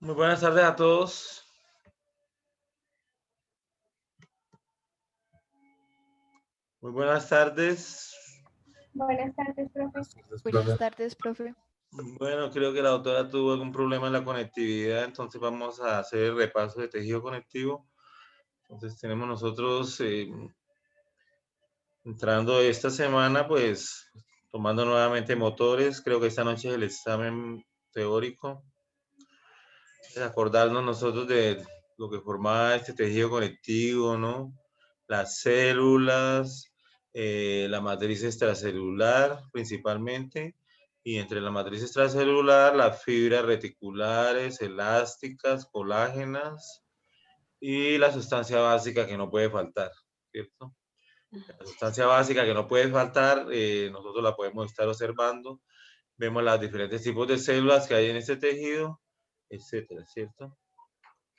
Muy buenas tardes a todos. Muy buenas tardes. Buenas tardes, profe. Buenas tardes, profe. Bueno, creo que la doctora tuvo algún problema en la conectividad, entonces vamos a hacer el repaso de tejido conectivo. Entonces tenemos nosotros entrando esta semana, pues tomando nuevamente motores. Creo que esta noche es el examen teórico. Acordarnos nosotros de lo que formaba este tejido conectivo, ¿no? Las células, la matriz extracelular principalmente, y entre la matriz extracelular, las fibras reticulares, elásticas, colágenas, y la sustancia básica que no puede faltar, ¿cierto? La sustancia básica que no puede faltar, nosotros la podemos estar observando, vemos los diferentes tipos de células que hay en este tejido, etcétera, ¿cierto?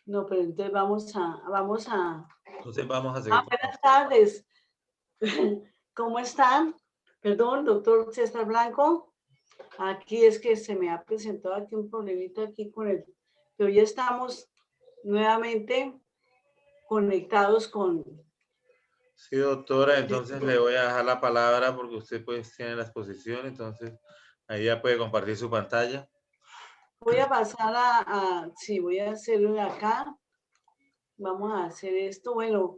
No, pero entonces vamos a... Entonces vamos a seguir. Buenas tardes. ¿Cómo están? Perdón, doctor César Blanco. Aquí es que se me ha presentado aquí un problemita aquí con el... Pero ya estamos nuevamente conectados con... Sí, doctora, entonces le voy a dejar la palabra porque usted pues tiene la exposición, entonces ahí ya puede compartir su pantalla. Voy a pasar sí, voy a hacerlo acá. Vamos a hacer esto. Bueno,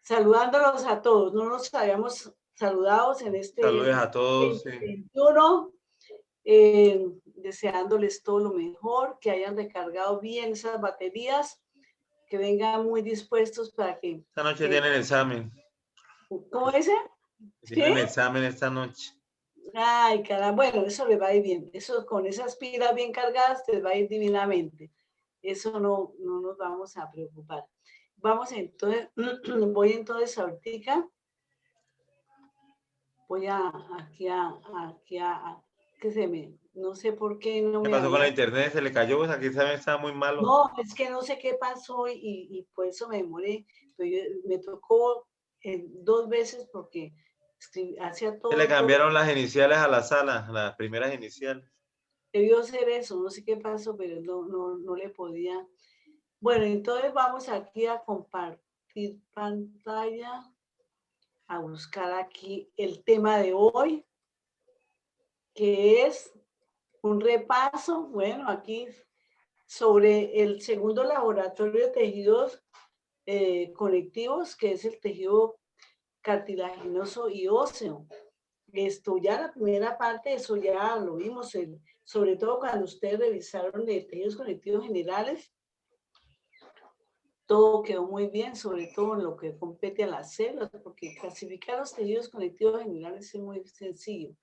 saludándolos a todos. No nos habíamos saludado en este Saludos a todos. 2021. Deseándoles todo lo mejor, que hayan recargado bien esas baterías, que vengan muy dispuestos para que... Esta noche tienen examen. ¿Cómo dice? Tienen examen esta noche. Ay, caramba, bueno, eso les va a ir bien. Eso con esas pilas bien cargadas les va a ir divinamente. Eso no nos vamos a preocupar. Vamos entonces, voy entonces ahorita, voy aquí a que se me, no sé por qué no ¿Qué me pasó con la internet? ¿Se le cayó? Pues aquí también está muy malo. No, es que no sé qué pasó y por eso me demoré. Pero me tocó 2 veces porque hacía todo. Se le cambiaron las iniciales a la sala, las primeras iniciales. Debió ser eso, no sé qué pasó, pero no le podía. Bueno, entonces vamos aquí a compartir pantalla, a buscar aquí el tema de hoy, que es un repaso, bueno, aquí sobre el segundo laboratorio de tejidos conectivos, que es el tejido cartilaginoso y óseo. Esto ya la primera parte, eso ya lo vimos, sobre todo cuando ustedes revisaron de tejidos conectivos generales, todo quedó muy bien, sobre todo en lo que compete a las células, porque clasificar los tejidos conectivos generales es muy sencillo.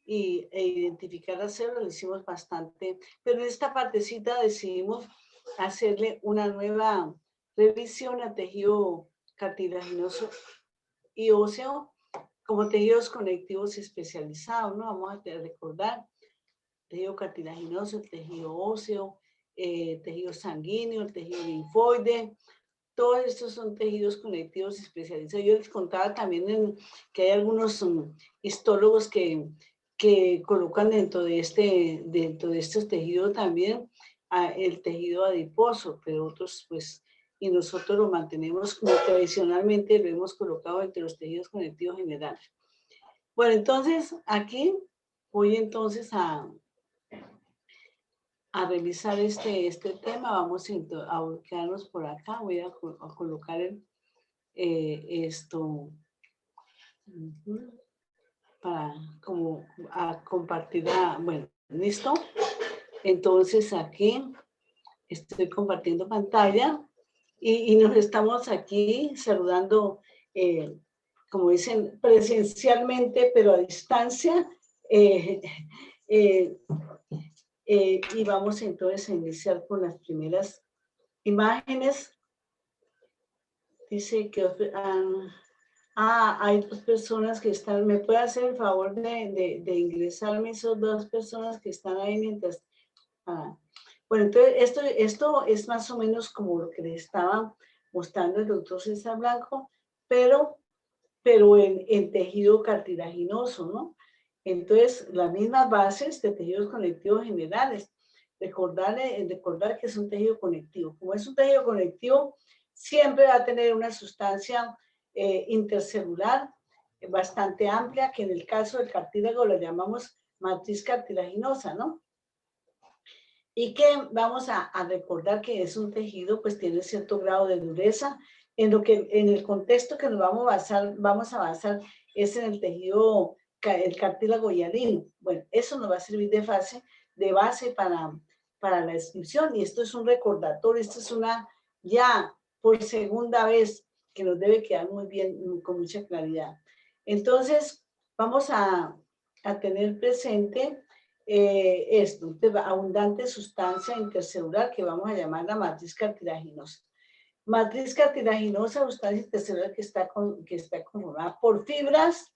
E identificar las células lo hicimos bastante, pero en esta partecita decidimos hacerle una nueva revisión a tejido cartilaginoso y óseo como tejidos conectivos especializados, ¿no? Vamos a recordar tejido cartilaginoso, el tejido óseo, tejido sanguíneo, el tejido linfoide. Todos estos son tejidos conectivos especializados. Yo les contaba también que hay algunos histólogos que colocan dentro de estos tejidos también el tejido adiposo, pero otros pues, y nosotros lo mantenemos como tradicionalmente lo hemos colocado entre los tejidos conectivos generales. Bueno, entonces aquí voy entonces a revisar este tema. Vamos a quedarnos por acá. Voy a colocar esto para como a compartir. Bueno, listo. Entonces aquí estoy compartiendo pantalla y nos estamos aquí saludando, como dicen, presencialmente, pero a distancia. Y vamos entonces a iniciar con las primeras imágenes. Dice que hay dos personas que están. ¿Me puede hacer el favor de ingresarme esas dos personas que están ahí mientras? Bueno, entonces esto es más o menos como lo que les estaba mostrando el doctor César Blanco, pero en tejido cartilaginoso, ¿no? Entonces, las mismas bases de tejidos conectivos generales. Recordar que es un tejido conectivo. Como es un tejido conectivo, siempre va a tener una sustancia intercelular bastante amplia, que en el caso del cartílago la llamamos matriz cartilaginosa, ¿no? Y que vamos a recordar que es un tejido, pues tiene cierto grado de dureza, en el contexto que nos vamos a basar es en el tejido, el cartílago hialino. Bueno, eso nos va a servir de base para la descripción, y esto es un recordatorio, esto es ya por segunda vez que nos debe quedar muy bien, con mucha claridad. Entonces, vamos a tener presente esto, abundante sustancia intercelular que vamos a llamar la matriz cartilaginosa. Matriz cartilaginosa, sustancia intercelular que está conformada por fibras,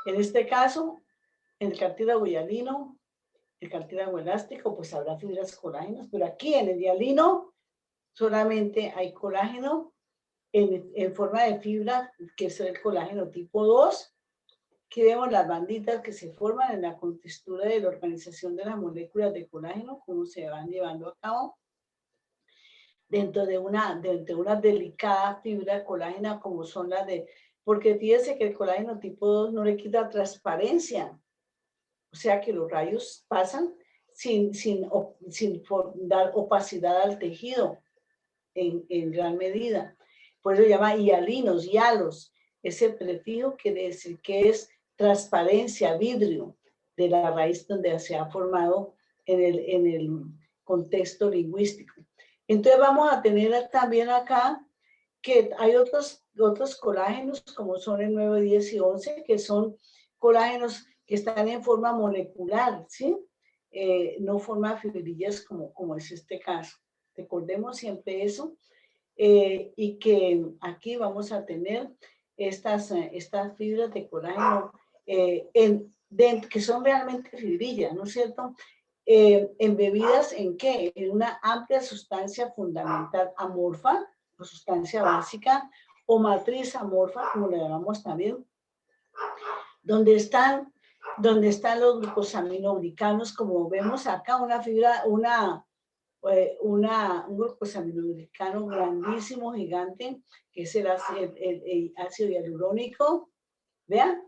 en este caso, en el cartílago hialino, el cartílago elástico, pues habrá fibras colágenas, pero aquí en el hialino solamente hay colágeno en forma de fibra, que es el colágeno tipo 2. Aquí vemos las banditas que se forman en la contextura de la organización de las moléculas de colágeno, cómo se van llevando a cabo dentro de una delicada fibra colágena, como son las porque fíjense que el colágeno tipo 2 no le quita transparencia, o sea que los rayos pasan sin dar opacidad al tejido en gran medida. Por eso se llama hialinos, hialos. Ese prefijo quiere decir que es transparencia, vidrio, de la raíz donde se ha formado en el contexto lingüístico. Entonces vamos a tener también acá que hay otros colágenos, como son el 9, 10 y 11, que son colágenos que están en forma molecular, ¿sí? No forma fibrillas como es este caso. Recordemos siempre eso. Y que aquí vamos a tener estas fibras de colágeno que son realmente fibrillas, ¿no es cierto? Embebidas ¿en qué? En una amplia sustancia fundamental amorfa, o sustancia básica, o matriz amorfa, como le llamamos también, donde están los glucosaminoglicanos, como vemos acá, una fibra, un glucosaminoglicano grandísimo, gigante, que es el ácido hialurónico, ¿vean?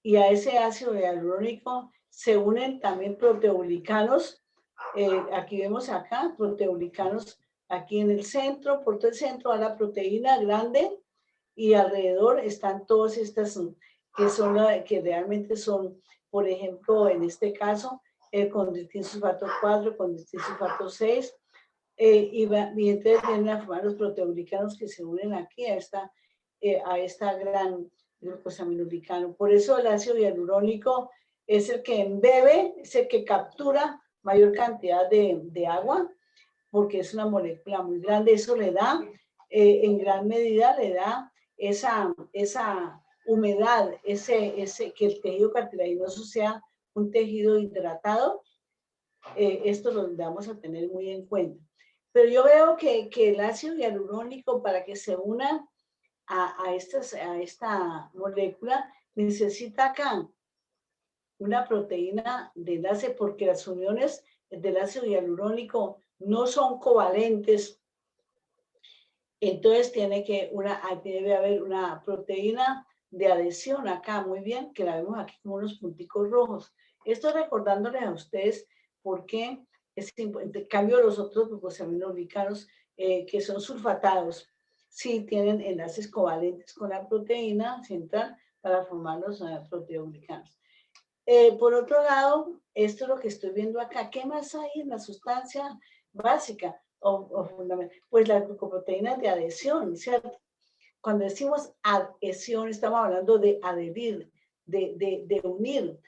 Y a ese ácido hialurónico se unen también proteoglicanos. Aquí vemos acá proteoglicanos aquí en el centro, por todo el centro a la proteína grande y alrededor están todas estas que son que realmente son, por ejemplo, en este caso, el condroitin sulfato 4, condroitin sulfato 6, y entonces vienen a formar los proteoglicanos que se unen aquí a esta gran glucosaminoglicano. Por eso el ácido hialurónico es el que embebe, es el que captura mayor cantidad de agua, porque es una molécula muy grande. Eso le da, en gran medida, le da esa humedad, que el tejido cartilaginoso sea un tejido hidratado. Esto lo vamos a tener muy en cuenta. Pero yo veo que el ácido hialurónico, para que se una a esta molécula, necesita acá una proteína de enlace, porque las uniones del ácido hialurónico no son covalentes. Entonces debe haber una proteína de adhesión acá, muy bien, que la vemos aquí como unos punticos rojos. Esto recordándoles a ustedes por qué es importante. En cambio, los otros glucosaminoglucanos que son sulfatados, sí tienen enlaces covalentes con la proteína central para formar los proteoglicanos. Por otro lado, esto es lo que estoy viendo acá. ¿Qué más hay en la sustancia básica o fundamental? Pues las glucoproteínas de adhesión, ¿cierto? Cuando decimos adhesión, estamos hablando de adherir, de unir.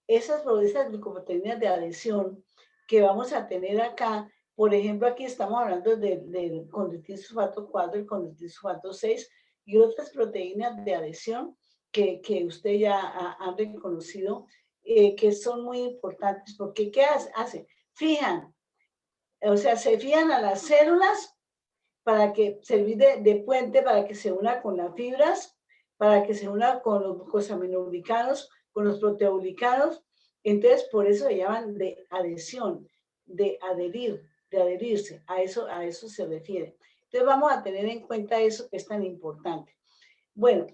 Esas glucoproteínas de adhesión que vamos a tener acá, por ejemplo, aquí estamos hablando del condroitin sulfato 4, el condroitin sulfato 6 y otras proteínas de adhesión que usted ya han reconocido, que son muy importantes, porque ¿qué hace? Fijan, o sea, se fijan a las células para que servir de puente, para que se una con las fibras, para que se una con los glucosaminoglucanos, con los proteoglicanos. Entonces, por eso se llaman de adhesión, de adherir, de adherirse. A eso se refiere. Entonces, vamos a tener en cuenta eso que es tan importante. Bueno,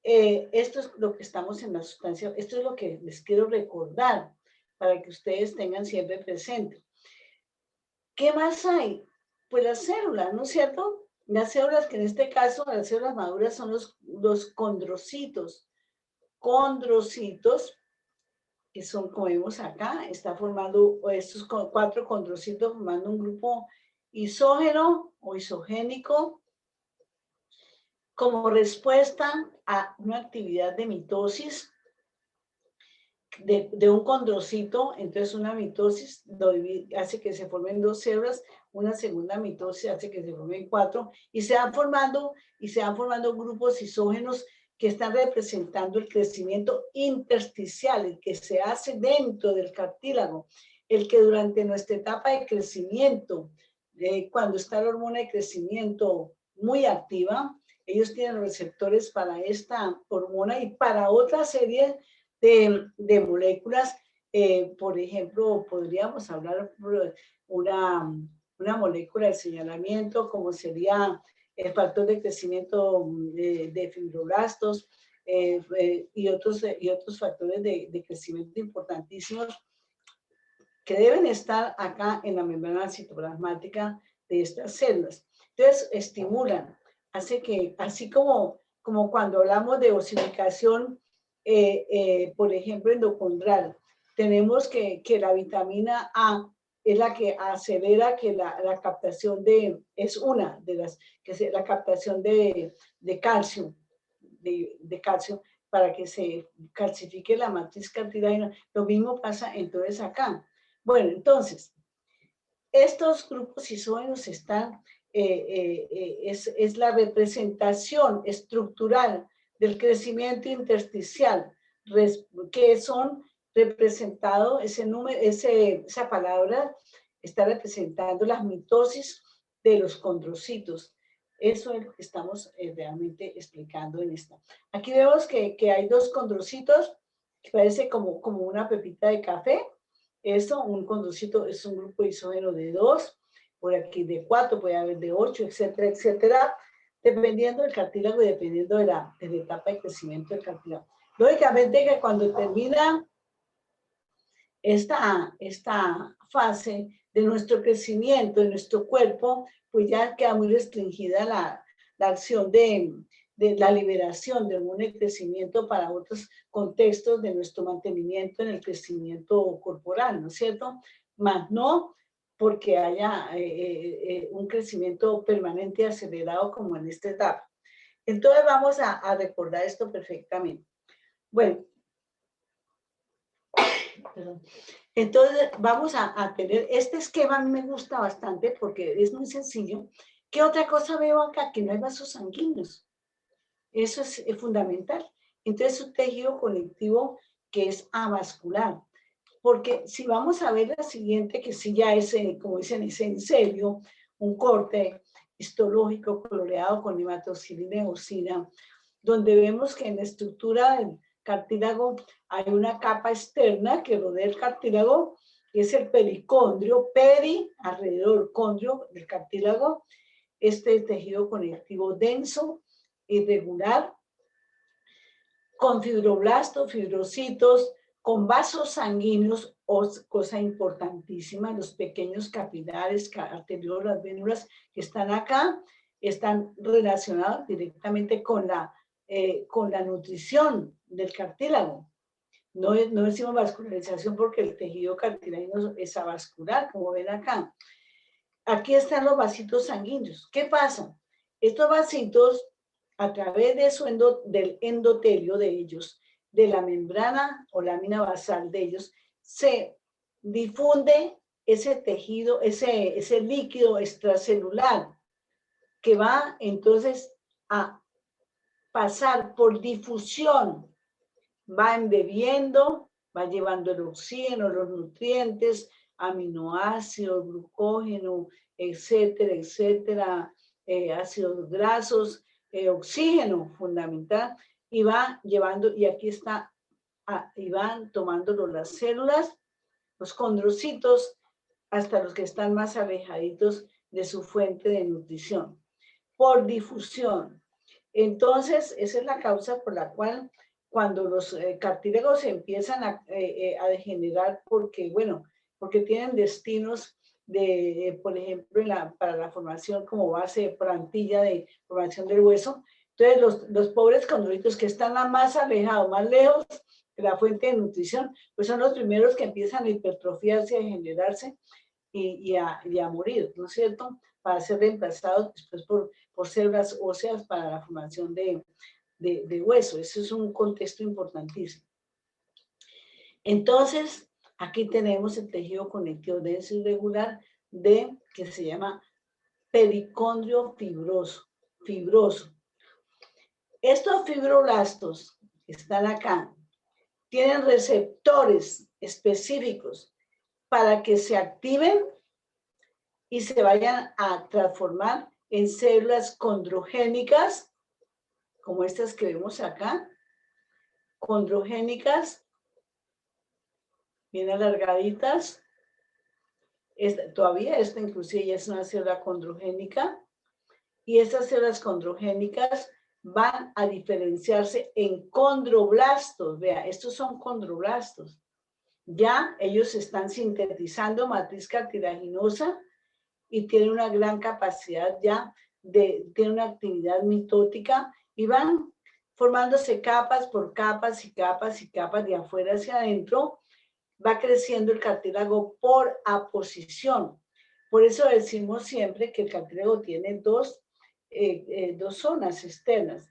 esto es lo que estamos en la sustancia, esto es lo que les quiero recordar para que ustedes tengan siempre presente. ¿Qué más hay? Pues las células, ¿no es cierto? Las células, que en este caso, las células maduras son los condrocitos. Condrocitos, que son, como vemos acá, está formando estos 4 condrocitos formando un grupo isógeno o isogénico, como respuesta a una actividad de mitosis de un condrocito. Entonces una mitosis hace que se formen 2 células, una segunda mitosis hace que se formen 4 y se van formando grupos isógenos que están representando el crecimiento intersticial, el que se hace dentro del cartílago, el que durante nuestra etapa de crecimiento, cuando está la hormona de crecimiento muy activa, ellos tienen receptores para esta hormona y para otra serie de moléculas. Por ejemplo, podríamos hablar de una molécula de señalamiento, como sería el factor de crecimiento de fibroblastos y otros factores de crecimiento importantísimos que deben estar acá en la membrana citoplasmática de estas células. Entonces, estimulan, hace que, así como cuando hablamos de osificación, por ejemplo, endocondral, tenemos que la vitamina A es la que acelera que la captación es una de las, la captación de calcio, de calcio, para que se calcifique la matriz cartilagina. Lo mismo pasa entonces acá. Bueno, entonces, estos grupos isógenos están, es la representación estructural del crecimiento intersticial, que son representado, esa palabra está representando las mitosis de los condrocitos. Eso es lo que estamos realmente explicando en esta. Aquí vemos que hay 2 condrocitos, que parece como una pepita de café. Esto, un condrocito es un grupo isógeno de 2, por aquí de 4, puede haber de 8, etcétera, etcétera, dependiendo del cartílago y dependiendo de la etapa de crecimiento del cartílago. Lógicamente que cuando termina esta fase de nuestro crecimiento, de nuestro cuerpo, pues ya queda muy restringida la acción de la liberación de hormona de crecimiento para otros contextos de nuestro mantenimiento en el crecimiento corporal, ¿no es cierto? Más no porque haya un crecimiento permanente y acelerado como en esta etapa. Entonces vamos a recordar esto perfectamente. Bueno, perdón. Entonces vamos a tener, este esquema a mí me gusta bastante porque es muy sencillo. ¿Qué otra cosa veo acá? Que no hay vasos sanguíneos. Eso es fundamental. Entonces es un tejido conectivo que es avascular. Porque si vamos a ver la siguiente, que sí ya es, como dicen, es en serio, un corte histológico coloreado con hematoxilina y eosina, donde vemos que en la estructura del cartílago hay una capa externa que rodea el cartílago, que es el pericondrio, alrededor condrio del cartílago, este tejido conectivo denso, irregular, con fibroblastos, fibrocitos, con vasos sanguíneos, cosa importantísima, los pequeños capilares, arteriolas, las vénulas que están acá, están relacionados directamente con la nutrición del cartílago. No decimos vascularización porque el tejido cartilagino es avascular, como ven acá. Aquí están los vasitos sanguíneos. ¿Qué pasa? Estos vasitos, a través del endotelio de ellos, de la membrana o lámina basal de ellos, se difunde ese tejido, ese líquido extracelular que va entonces a pasar por difusión, va embebiendo, va llevando el oxígeno, los nutrientes, aminoácidos, glucógeno, etcétera, etcétera, ácidos grasos, oxígeno fundamental, y va llevando, y aquí está, y van tomándolo las células, los condrocitos, hasta los que están más alejaditos de su fuente de nutrición, por difusión. Entonces, esa es la causa por la cual cuando los cartílagos se empiezan a degenerar porque tienen destinos por ejemplo, para la formación como base, plantilla de formación del hueso. Entonces, los pobres condrocitos que están más alejados, más lejos de la fuente de nutrición, pues son los primeros que empiezan a hipertrofiarse, a degenerarse y a morir, ¿no es cierto? Para ser reemplazados después por células óseas para la formación de hueso. Eso es un contexto importantísimo. Entonces, aquí tenemos el tejido conectivo denso irregular que se llama pericondrio fibroso. Estos fibroblastos que están acá tienen receptores específicos para que se activen y se vayan a transformar en células condrogénicas, como estas que vemos acá, condrogénicas, bien alargaditas. Todavía esta inclusive ya es una célula condrogénica, y estas células condrogénicas van a diferenciarse en condroblastos. Vea, estos son condroblastos. Ya ellos están sintetizando matriz cartilaginosa y tienen una gran capacidad ya tienen una actividad mitótica y van formándose capas por capas y capas y capas de afuera hacia adentro. Va creciendo el cartílago por aposición. Por eso decimos siempre que el cartílago tiene dos zonas externas,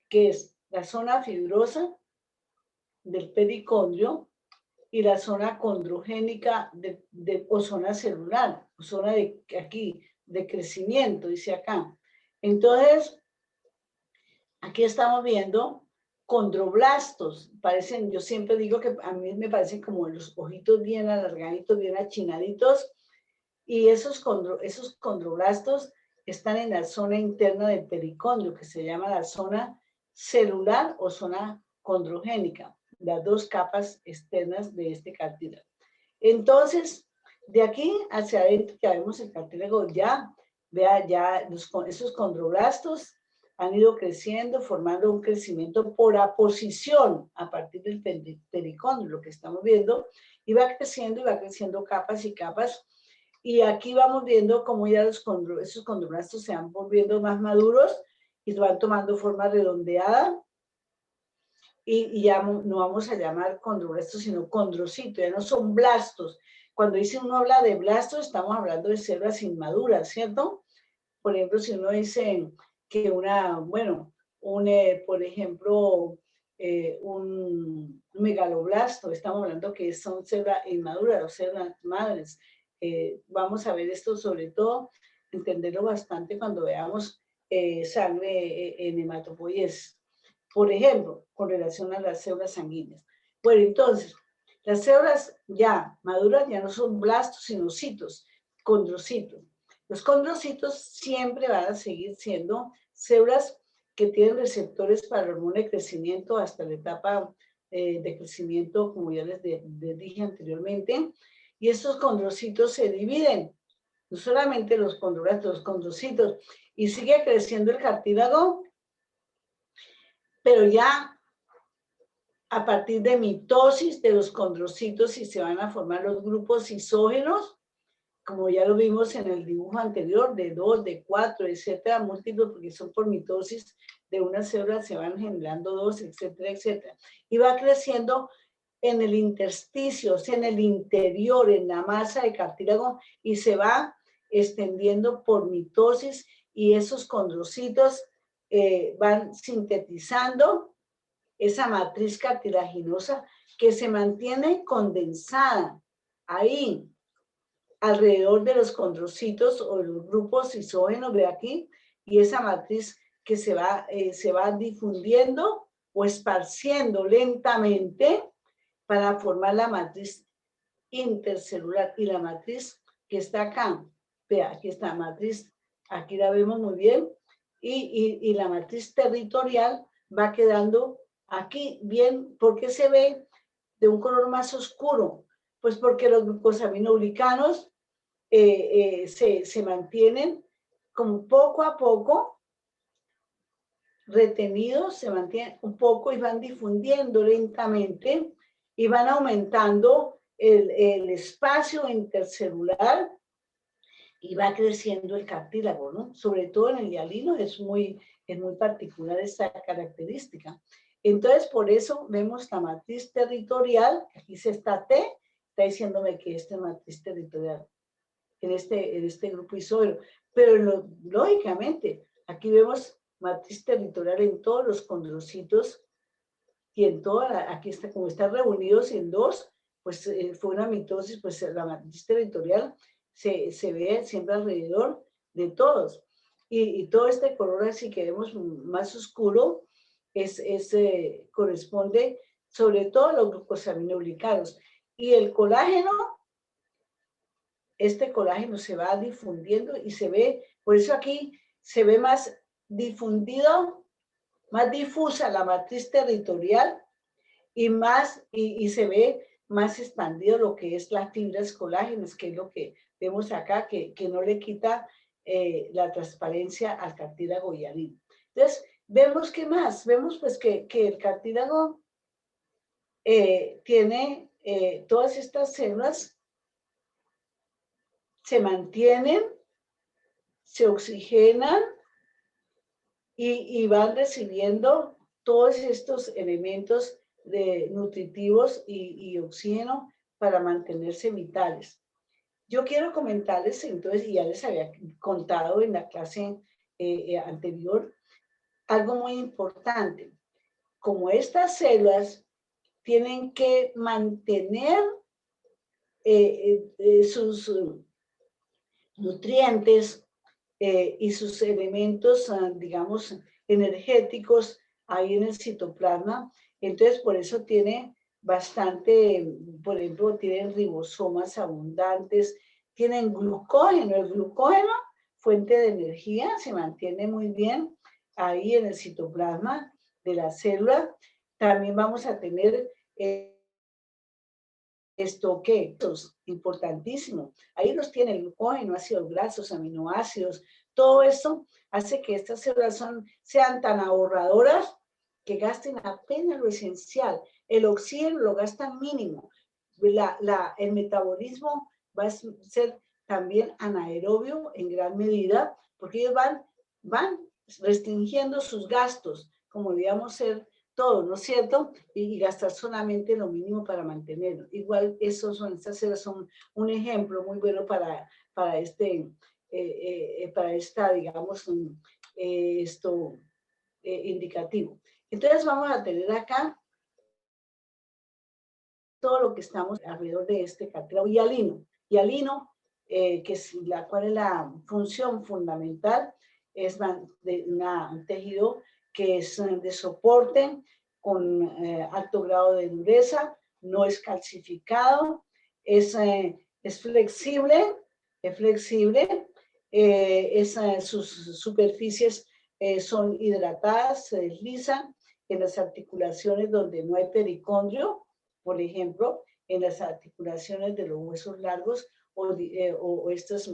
que es la zona fibrosa del pericondrio y la zona condrogénica o zona celular, o zona de crecimiento, dice acá. Entonces, aquí estamos viendo condroblastos. Parecen, yo siempre digo que a mí me parecen como los ojitos bien alargaditos, bien achinaditos, y esos condroblastos están en la zona interna del pericondrio, que se llama la zona celular o zona condrogénica, las dos capas externas de este cartílago. Entonces, de aquí hacia adentro ya vemos el cartílago, esos condroblastos han ido creciendo, formando un crecimiento por aposición a partir del pericondrio, lo que estamos viendo, y va creciendo capas y capas. Y aquí vamos viendo cómo ya esos condroblastos se van volviendo más maduros y van tomando forma redondeada. Y ya no vamos a llamar condroblastos, sino condrocitos, ya no son blastos. Cuando uno habla de blastos, estamos hablando de células inmaduras, ¿cierto? Por ejemplo, si uno dice que por ejemplo, un megaloblasto, estamos hablando que son células inmaduras o células madres. Vamos a ver esto sobre todo, entenderlo bastante cuando veamos sangre en hematopoiesis. Por ejemplo, con relación a las células sanguíneas. Bueno, entonces, las células ya maduras ya no son blastos, sino citos, condrocitos. Los condrocitos siempre van a seguir siendo células que tienen receptores para el hormona de crecimiento hasta la etapa de crecimiento, como ya les dije anteriormente, y estos condrocitos se dividen, no solamente los condroblastos, los condrocitos, y sigue creciendo el cartílago, pero ya a partir de mitosis de los condrocitos y se van a formar los grupos isógenos, como ya lo vimos en el dibujo anterior, de 2, de 4, etcétera, múltiples, porque son por mitosis de una célula, se van generando 2, etcétera, etcétera. Y va creciendo en el intersticio, o sea, en el interior, en la masa de cartílago, y se va extendiendo por mitosis, y esos condrocitos van sintetizando esa matriz cartilaginosa que se mantiene condensada ahí, alrededor de los condrocitos o los grupos isógenos de aquí, y esa matriz que se va difundiendo o esparciendo lentamente para formar la matriz intercelular. Y la matriz que está acá, vea, aquí está la matriz, aquí la vemos muy bien, y la matriz territorial va quedando aquí bien. ¿Por qué se ve de un color más oscuro? Pues porque los glucosaminoglicanos se mantienen como poco a poco retenidos, se mantienen un poco y van difundiendo lentamente y van aumentando el espacio intercelular y va creciendo el cartílago, ¿no? Sobre todo en el hialino es muy particular esta característica. Entonces, por eso vemos la matriz territorial, aquí se está T, está diciéndome que esta es matriz territorial en este grupo isógeno, pero lógicamente, aquí vemos matriz territorial en todos los condrocitos y en aquí está, como están reunidos en dos, pues fue una mitosis, pues la matriz territorial se ve siempre alrededor de todos. Y todo este color así que vemos más oscuro corresponde sobre todo a los glucosaminoglicanos. Y el colágeno, este colágeno se va difundiendo y se ve, por eso aquí se ve más difundido, más difusa la matriz territorial y se ve más expandido lo que es las fibras colágenas, que es lo que vemos acá, que no le quita la transparencia al cartílago hialino. Entonces, vemos que más, vemos pues que el cartílago tiene todas estas células, se mantienen, se oxigenan y van recibiendo todos estos elementos nutritivos y oxígeno para mantenerse vitales. Yo quiero comentarles entonces, y ya les había contado en la clase anterior, algo muy importante. Como estas células tienen que mantener sus nutrientes y sus elementos, digamos, energéticos ahí en el citoplasma. Entonces, por eso tiene bastante, por ejemplo, tienen ribosomas abundantes, tienen glucógeno. El glucógeno, fuente de energía, se mantiene muy bien ahí en el citoplasma de la célula. También vamos a tener esto que es importantísimo. Ahí los tiene el glucógeno, ácidos grasos, aminoácidos. Todo eso hace que estas células sean tan ahorradoras que gasten apenas lo esencial. El oxígeno lo gastan mínimo. el metabolismo va a ser también anaerobio en gran medida, porque ellos van restringiendo sus gastos, como digamos ser todo, ¿no es cierto? Y gastar solamente lo mínimo para mantenerlo. Igual estas células son un ejemplo muy bueno para esta, digamos, indicativo. Entonces vamos a tener acá todo lo que estamos alrededor de este cartílago hialino. Hialino, cuál es la función fundamental, es de un tejido que es de soporte con alto grado de dureza, no es calcificado, es flexible, sus superficies son hidratadas, se deslizan en las articulaciones donde no hay pericondrio, por ejemplo, en las articulaciones de los huesos largos o estas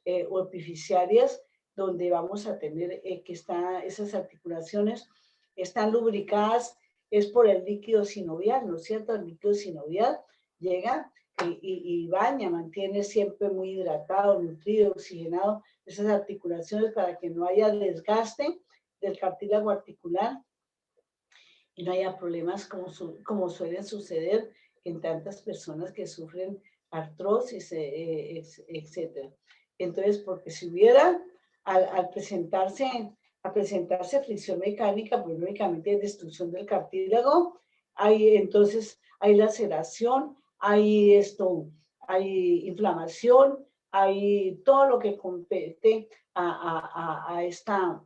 epifisiarias, donde vamos a tener esas articulaciones están lubricadas, es por el líquido sinovial, ¿no es cierto? El líquido sinovial llega y baña, mantiene siempre muy hidratado, nutrido, oxigenado esas articulaciones para que no haya desgaste del cartílago articular y no haya problemas como suelen suceder en tantas personas que sufren artrosis, etc. Entonces, porque si hubiera, al presentarse fricción mecánica, pues lógicamente hay destrucción del cartílago, entonces hay laceración, hay inflamación, hay todo lo que compete a esta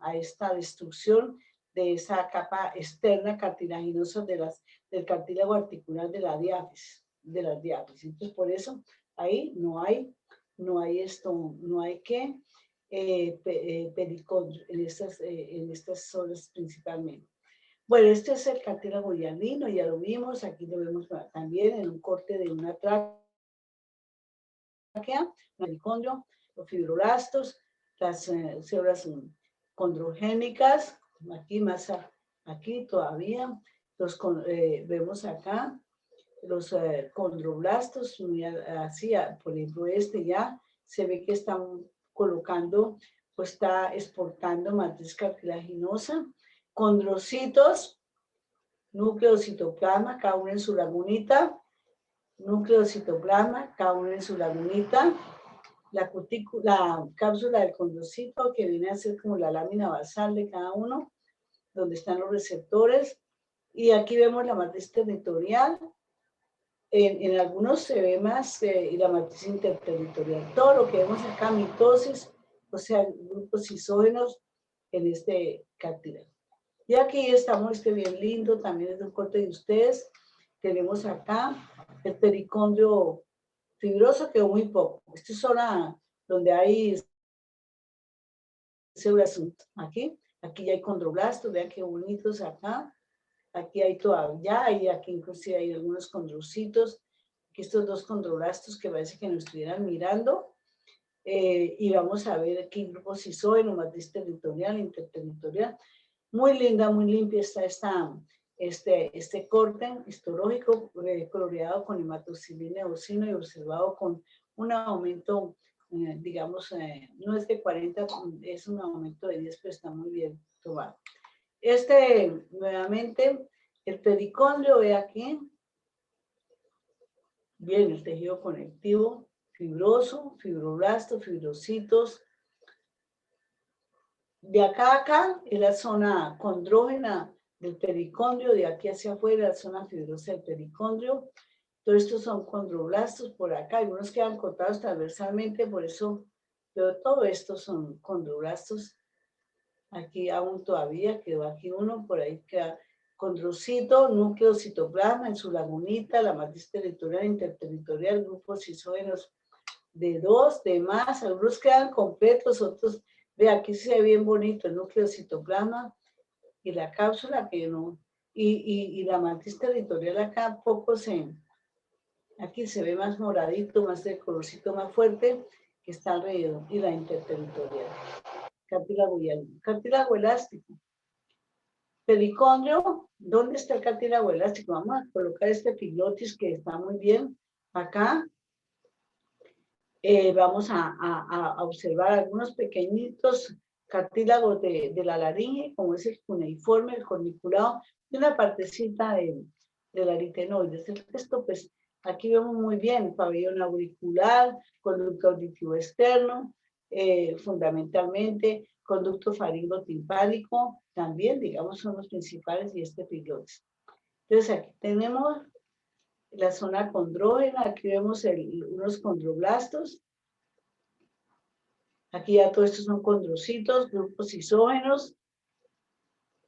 destrucción de esa capa externa cartilaginosa del cartílago articular de las diáfisis. Entonces, por eso ahí no hay pericondrio en estas zonas principalmente. Bueno, este es el cartílago hialino, ya lo vimos, aquí lo vemos también en un corte de una tráquea, el pericondrio, los fibroblastos, las células condrogénicas, aquí todavía, vemos acá los condroblastos, así, por ejemplo, ya se ve que están colocando o está exportando matriz cartilaginosa, condrocitos, núcleo citoplasma, cada uno en su lagunita, núcleo citoplasma, cada uno en su lagunita, la cápsula del condrocito que viene a ser como la lámina basal de cada uno, donde están los receptores, y aquí vemos la matriz territorial. En algunos se ve más y la matriz interterritorial. Todo lo que vemos acá, mitosis, o sea, grupos isógenos en este cartílago. Y aquí estamos, bien lindo, también es un corte de ustedes. Tenemos acá el pericondrio fibroso, quedó muy poco. Esta es zona donde hay células aquí ya hay condroblastos, vean qué bonitos acá. Aquí hay todavía, y aquí inclusive hay algunos condrocitos, aquí estos dos condroblastos que parece que nos estuvieran mirando, y vamos a ver aquí grupos isógenos, matriz territorial, interterritorial. Muy linda, muy limpia está este corte histológico coloreado con hematocilina eosino y observado con un aumento, digamos, no es de 40, es un aumento de 10, pero está muy bien tomado. Nuevamente, el pericondrio, ve aquí, bien, el tejido conectivo, fibroso, fibroblastos, fibrocitos. De acá a acá es la zona condrógena del pericondrio, de aquí hacia afuera la zona fibrosa del pericondrio. Todos estos son condroblastos por acá, algunos quedan cortados transversalmente, por eso, pero todo esto son condroblastos. Aquí aún todavía quedó aquí uno, por ahí queda condrocito, núcleo citoplasma en su lagunita, la matriz territorial, interterritorial, grupos isógenos de 2, de más, algunos quedan completos, otros, ve aquí se ve bien bonito el núcleo citoplasma y la cápsula que no, y la matriz territorial acá poco aquí se ve más moradito, más de colorcito más fuerte que está alrededor, y la interterritorial. Cartílago elástico. Pericondrio, ¿dónde está el cartílago elástico? Vamos a colocar este pilotis que está muy bien. acá vamos a observar algunos pequeñitos cartílagos de la laringe, como es el cuneiforme, el corniculado, y una partecita del aritenoides. El resto, pues, aquí vemos muy bien pabellón auricular, conducto auditivo externo, fundamentalmente, conducto faringotimpánico, también, digamos, son los principales, y este epiglotis. Entonces, aquí tenemos la zona condrógena, aquí vemos unos condroblastos. Aquí ya todos estos son condrocitos, grupos isógenos.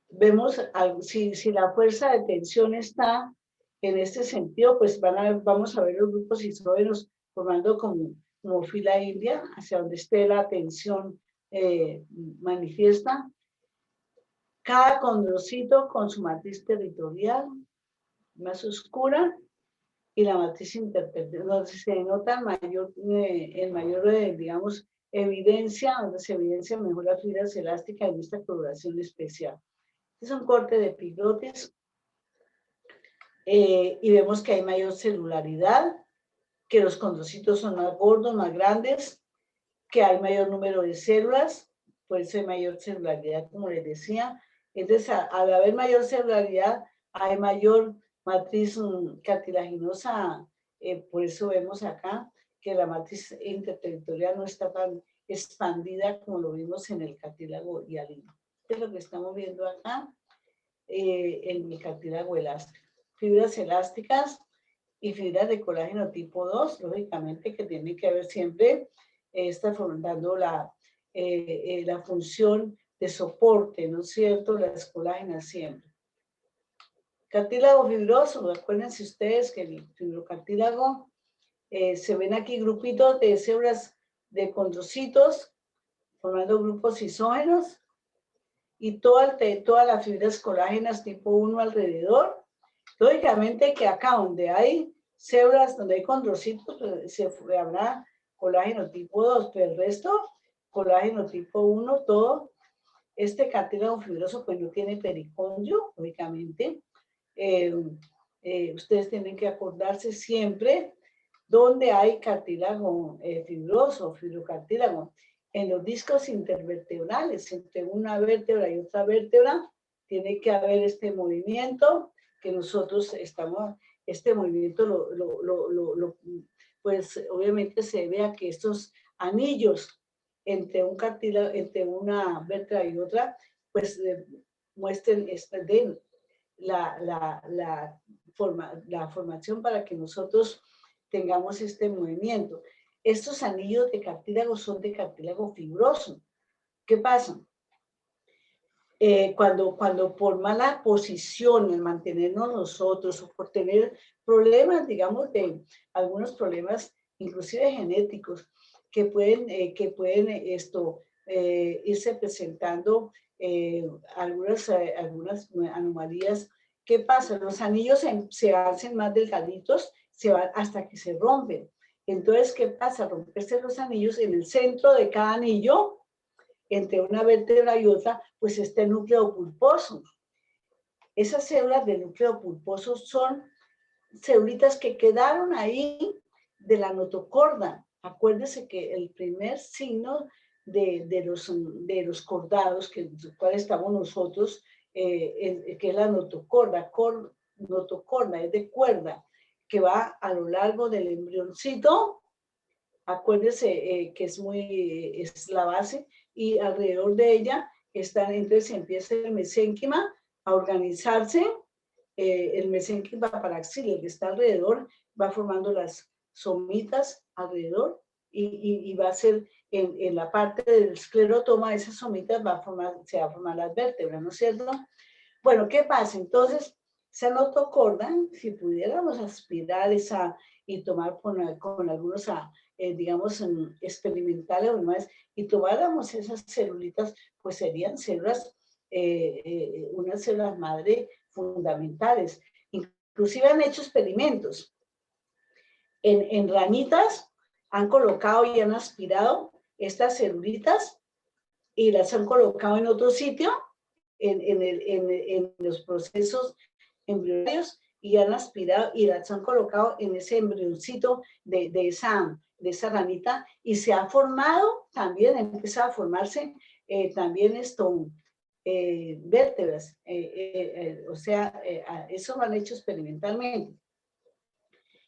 Vemos si la fuerza de tensión está en este sentido, pues vamos a ver los grupos isógenos formando como fila india, hacia donde esté la tensión manifiesta. Cada condrocito con su matriz territorial más oscura y la matriz interterritorial, donde se nota el mayor digamos, evidencia, donde se evidencia mejor las fibras elásticas en esta coloración especial. Este es un corte de epiglotis y vemos que hay mayor celularidad, que los condrocitos son más gordos, más grandes, que hay mayor número de células, por eso hay mayor celularidad, como les decía. Entonces, al haber mayor celularidad, hay mayor matriz cartilaginosa, por eso vemos acá que la matriz interterritorial no está tan expandida como lo vimos en el cartílago hialino. Esto es lo que estamos viendo acá en el cartílago elástico. Fibras elásticas y fibras de colágeno tipo 2, lógicamente que tienen que haber siempre, dando la función de soporte, ¿no es cierto? Las colágenas siempre. Cartílago fibroso, acuérdense ustedes que el fibrocartílago se ven aquí grupitos de células de condrocitos formando grupos isógenos y todas las fibras colágenas tipo 1 alrededor. Lógicamente que acá donde hay células, donde hay condrocitos, pues, habrá colágeno tipo 2, pero el resto, colágeno tipo 1, todo. Este cartílago fibroso pues no tiene pericondrio, lógicamente. Ustedes tienen que acordarse siempre donde hay cartílago fibroso, fibrocartílago. En los discos intervertebrales, entre una vértebra y otra vértebra, tiene que haber este movimiento que nosotros este movimiento pues obviamente se vea que estos anillos entre un cartílago, entre una vértebra y otra, pues muestren la formación para que nosotros tengamos este movimiento. Estos anillos de cartílago son de cartílago fibroso. ¿Qué pasa? Cuando por mala posición en mantenernos nosotros o por tener problemas, digamos, de algunos problemas inclusive genéticos que pueden irse presentando algunas anomalías. ¿Qué pasa? Los anillos se hacen más delgaditos, se van hasta que se rompen. Entonces, ¿qué pasa? Romperse los anillos en el centro de cada anillo, entre una vértebra y otra, pues está el núcleo pulposo. Esas células del núcleo pulposo son célulitas que quedaron ahí de la notocorda. Acuérdense que el primer signo de los cordados, que cual estamos nosotros, que es la notocorda. Notocorda es de cuerda, que va a lo largo del embrioncito. Acuérdense que es la base, y alrededor de ella entonces empieza el mesénquima a organizarse. El mesénquima paraxilo que está alrededor va formando las somitas alrededor y va a ser en la parte del esclerotoma, esas somitas se va a formar las vértebras, ¿no es cierto? Bueno, ¿qué pasa? Entonces, esa notocorda, si pudiéramos aspirar y tomar con algunos, digamos, experimentales o demás, y tomáramos esas celulitas, pues serían células, unas células madre fundamentales. Inclusive han hecho experimentos. En ranitas han colocado y han aspirado estas celulitas y las han colocado en otro sitio, en los procesos embrionarios, y han aspirado y las han colocado en ese embrioncito de esa ranita y se ha formado también, ha empezado a formarse también vértebras. O sea, eso lo han hecho experimentalmente.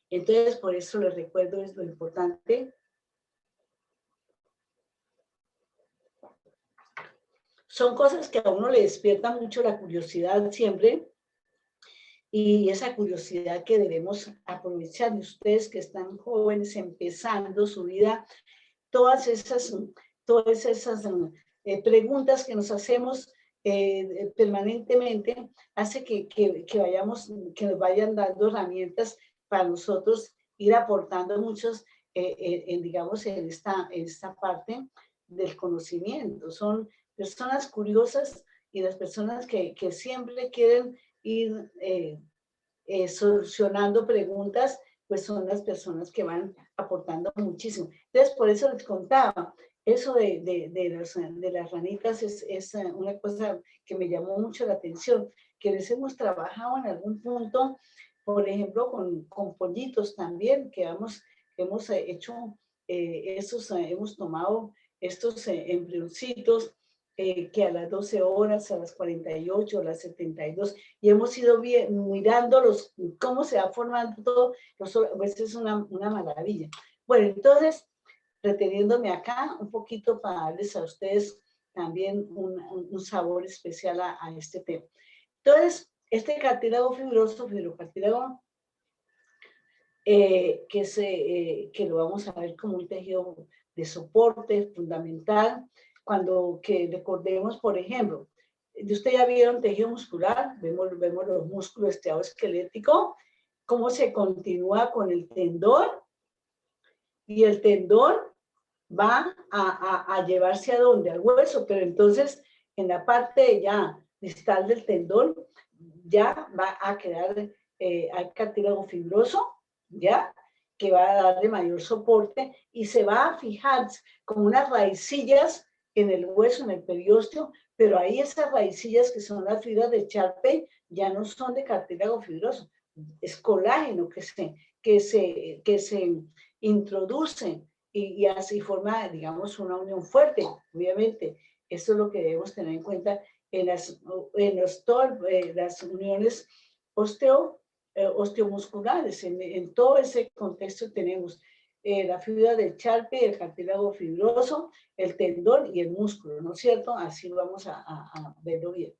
Entonces, por eso les recuerdo es lo importante. Son cosas que a uno le despierta mucho la curiosidad siempre, y esa curiosidad que debemos aprovechar de ustedes que están jóvenes, empezando su vida, todas esas preguntas que nos hacemos permanentemente, hace que nos vayan dando herramientas para nosotros ir aportando muchos, digamos, en esta parte del conocimiento. Son personas curiosas y las personas que siempre quieren ir solucionando preguntas, pues son las personas que van aportando muchísimo. Entonces, por eso les contaba, eso de las ranitas es una cosa que me llamó mucho la atención, que les hemos trabajado en algún punto, por ejemplo, con pollitos también, que hemos hecho, hemos tomado estos embrioncitos, que a las 12 horas, a las 48, a las 72, y hemos ido mirando cómo se va formando todo, pues es una maravilla. Bueno, entonces, reteniéndome acá un poquito para darles a ustedes también un sabor especial a este tema. Entonces, este cartílago fibroso, fibrocartílago, que lo vamos a ver como un tejido de soporte fundamental, que recordemos, por ejemplo, ustedes ya vieron tejido muscular, vemos los músculos estriado esquelético, cómo se continúa con el tendón, y el tendón va a llevarse ¿a dónde? Al hueso, pero entonces en la parte ya distal del tendón ya va a quedar, hay cartílago fibroso, ¿ya? Que va a darle mayor soporte y se va a fijar como unas raicillas en el hueso, en el periósteo, pero ahí esas raicillas que son las fibras de Charpey ya no son de cartílago fibroso, es colágeno que se introduce y así forma, digamos, una unión fuerte. Obviamente, eso es lo que debemos tener en cuenta en las uniones osteomusculares. En todo ese contexto tenemos la fibra del Charpey, el cartílago fibroso, el tendón y el músculo, ¿no es cierto? Así vamos a verlo bien.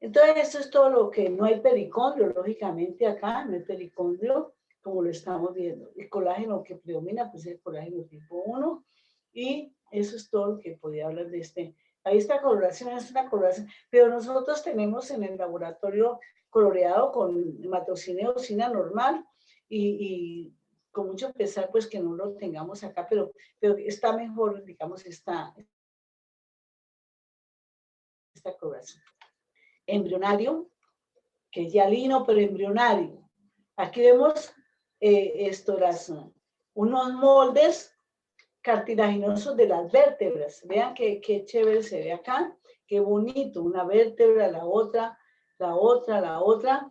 Entonces, esto es todo lo que no hay pericondrio, lógicamente acá no hay pericondrio, como lo estamos viendo. El colágeno que predomina, pues es el colágeno tipo 1, y eso es todo lo que podía hablar de este. Ahí esta coloración es una coloración, pero nosotros tenemos en el laboratorio coloreado con hematocina y eosina normal, y con mucho pesar, pues que no lo tengamos acá, pero está mejor, digamos, esta coloración. Embrionario, que es hialino, pero embrionario. Aquí vemos unos moldes cartilaginosos de las vértebras. Vean qué chévere se ve acá, qué bonito, una vértebra, la otra, la otra.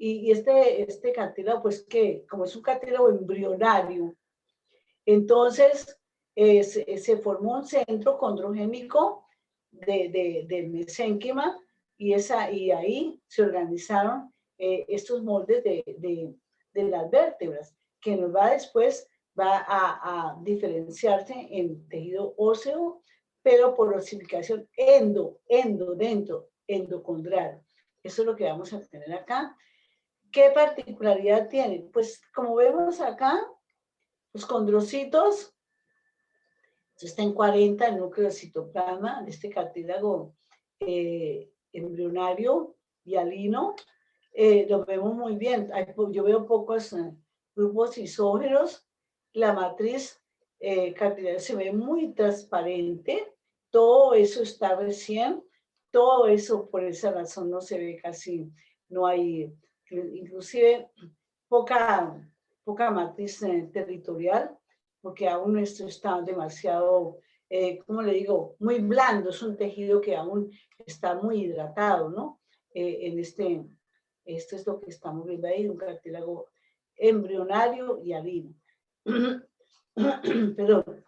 Y este cartílago, pues que como es un cartílago embrionario, entonces se formó un centro condrogénico del mesénquima, y ahí se organizaron estos moldes de las vértebras, que nos va después a diferenciarse en tejido óseo, pero por osificación dentro, endocondral. Eso es lo que vamos a tener acá. ¿Qué particularidad tienen? Pues como vemos acá, los condrocitos, está en 40 el núcleo de citoplasma de este cartílago embrionario hialino. Lo vemos muy bien. Yo veo pocos grupos isógenos. La matriz cartilagia se ve muy transparente. Todo eso está recién. Todo eso, por esa razón, no se ve casi, no hay, inclusive poca matriz territorial, porque aún esto está demasiado, ¿cómo le digo? Muy blando, es un tejido que aún está muy hidratado, ¿no? En Esto es lo que estamos viendo ahí, un cartílago embrionario y alino. Perdón.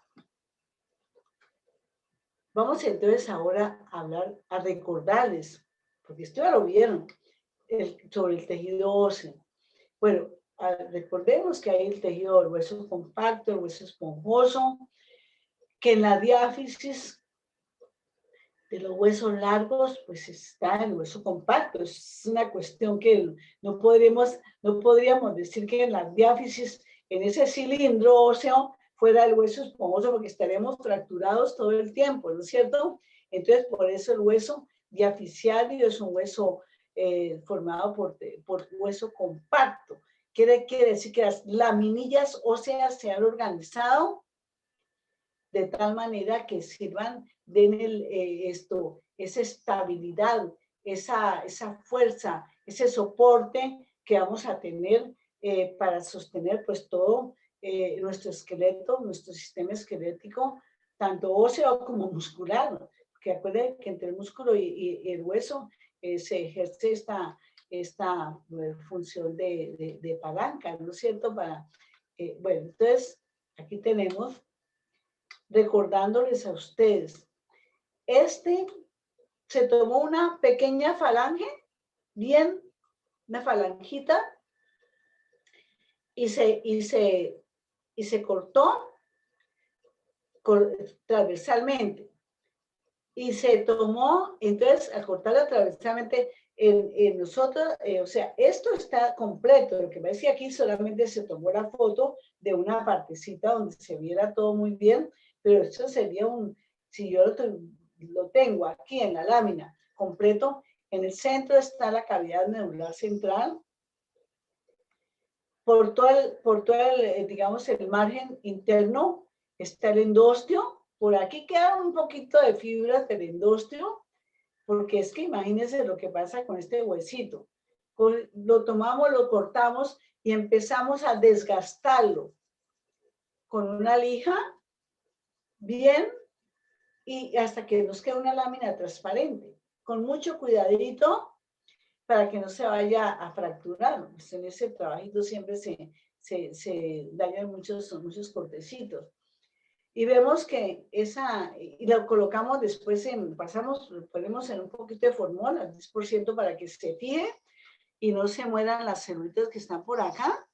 Vamos entonces ahora a hablar, a recordarles, porque esto ya lo vieron, sobre el tejido óseo. Bueno, recordemos que hay el tejido del hueso compacto, el hueso esponjoso, que en la diáfisis de los huesos largos, pues está el hueso compacto. Es una cuestión que no podríamos decir que en la diáfisis, en ese cilindro óseo, fuera el hueso esponjoso, porque estaríamos fracturados todo el tiempo, ¿no es cierto? Entonces, por eso el hueso diafisiario es un hueso formado por hueso compacto. Quiere decir que las laminillas óseas se han organizado de tal manera que sirvan, den esa estabilidad, esa fuerza, ese soporte que vamos a tener para sostener pues todo nuestro esqueleto, nuestro sistema esquelético, tanto óseo como muscular, que acuérdense que entre el músculo y el hueso se ejerce esta función de palanca, ¿no es cierto? Bueno, entonces aquí tenemos, recordándoles a ustedes, se tomó una pequeña falange, una falangita, y se cortó transversalmente. Y se tomó, entonces, al cortarla transversalmente, en nosotros, o sea, esto está completo. Lo que me decía aquí, solamente se tomó la foto de una partecita donde se viera todo muy bien, pero esto sería si yo lo tengo aquí en la lámina completo, en el centro está la cavidad medular central. Por todo el, digamos, el margen interno está el endostio. Por aquí queda un poquito de fibras del endostio, porque es que imagínense lo que pasa con este huesito. Lo tomamos, lo cortamos y empezamos a desgastarlo con una lija, bien, y hasta que nos quede una lámina transparente, con mucho cuidadito para que no se vaya a fracturar. Pues en ese trabajito siempre se dañan muchos cortecitos. Y vemos que y lo colocamos después ponemos en un poquito de formol, al 10% para que se fije y no se mueran las celulitas que están por acá.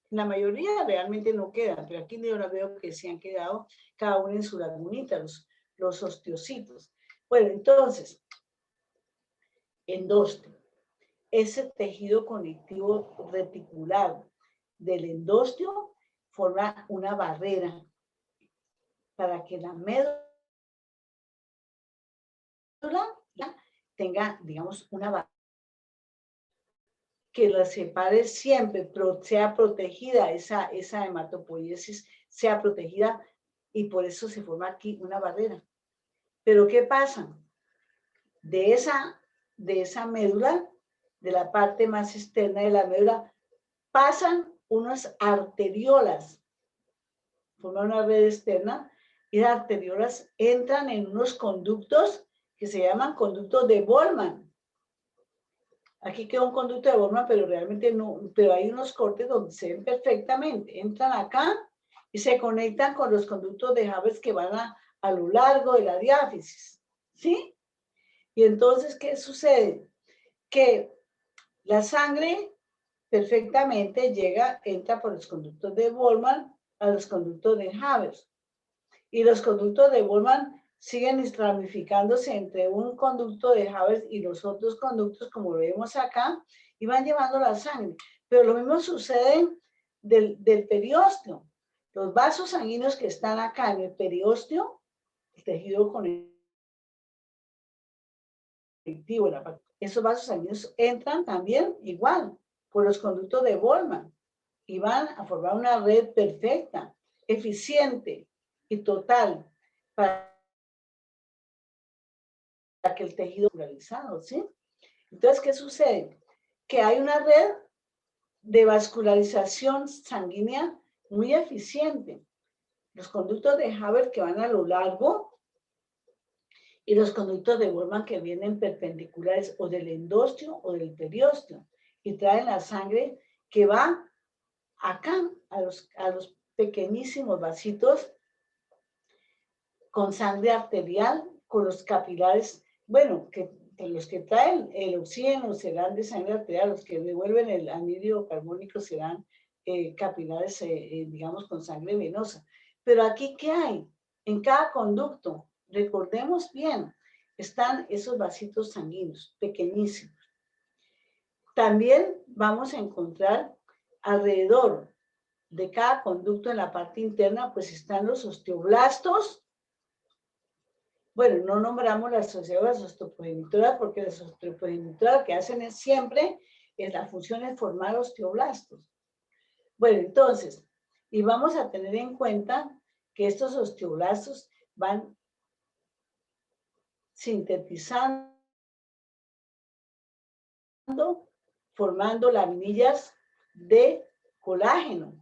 La mayoría realmente no quedan, pero aquí yo la veo que se han quedado cada uno en su lagunita, los osteocitos. Bueno, entonces, endostio. Ese tejido conectivo reticular del endostio forma una barrera para que la médula tenga, digamos, una barrera que la separe siempre, sea protegida, esa hematopoiesis sea protegida, y por eso se forma aquí una barrera. Pero ¿qué pasa? De esa médula, de la parte más externa de la médula, pasan unas arteriolas, forman una red externa, y las arteriolas entran en unos conductos que se llaman conductos de Boltzmann. Aquí queda un conducto de Boltzmann, pero realmente no, pero hay unos cortes donde se ven perfectamente. Entran acá y se conectan con los conductos de Haber que van a lo largo de la diáfisis, ¿sí? Y entonces, ¿qué sucede? Que la sangre perfectamente entra por los conductos de Boltzmann a los conductos de Haber. Y los conductos de Boltzmann siguen ramificándose entre un conducto de Haber y los otros conductos, como lo vemos acá, y van llevando la sangre. Pero lo mismo sucede del periósteo. Los vasos sanguíneos que están acá en el periósteo, el tejido conectivo, esos vasos sanguíneos entran también igual por los conductos de Boltzmann y van a formar una red perfecta, eficiente y total para que el tejido vascularizado, ¿sí? Entonces, ¿qué sucede? Que hay una red de vascularización sanguínea muy eficiente. Los conductos de Haber que van a lo largo y los conductos de Boltzmann que vienen perpendiculares o del endostio o del periósteo. y traen la sangre que va acá a los pequeñísimos vasitos con sangre arterial, con los capilares, bueno, que los que traen el oxígeno serán de sangre arterial, los que devuelven el anhídrido carbónico serán capilares, digamos, con sangre venosa. Pero aquí, ¿qué hay? En cada conducto, recordemos bien, están esos vasitos sanguíneos, pequeñísimos. También vamos a encontrar alrededor de cada conducto en la parte interna, pues están los osteoblastos. Bueno, no nombramos las sociedades osteoprogenitoras porque las osteoprogenitoras que hacen es siempre, la función es formar osteoblastos. Bueno, entonces, y vamos a tener en cuenta que estos osteoblastos van sintetizando, formando laminillas de colágeno.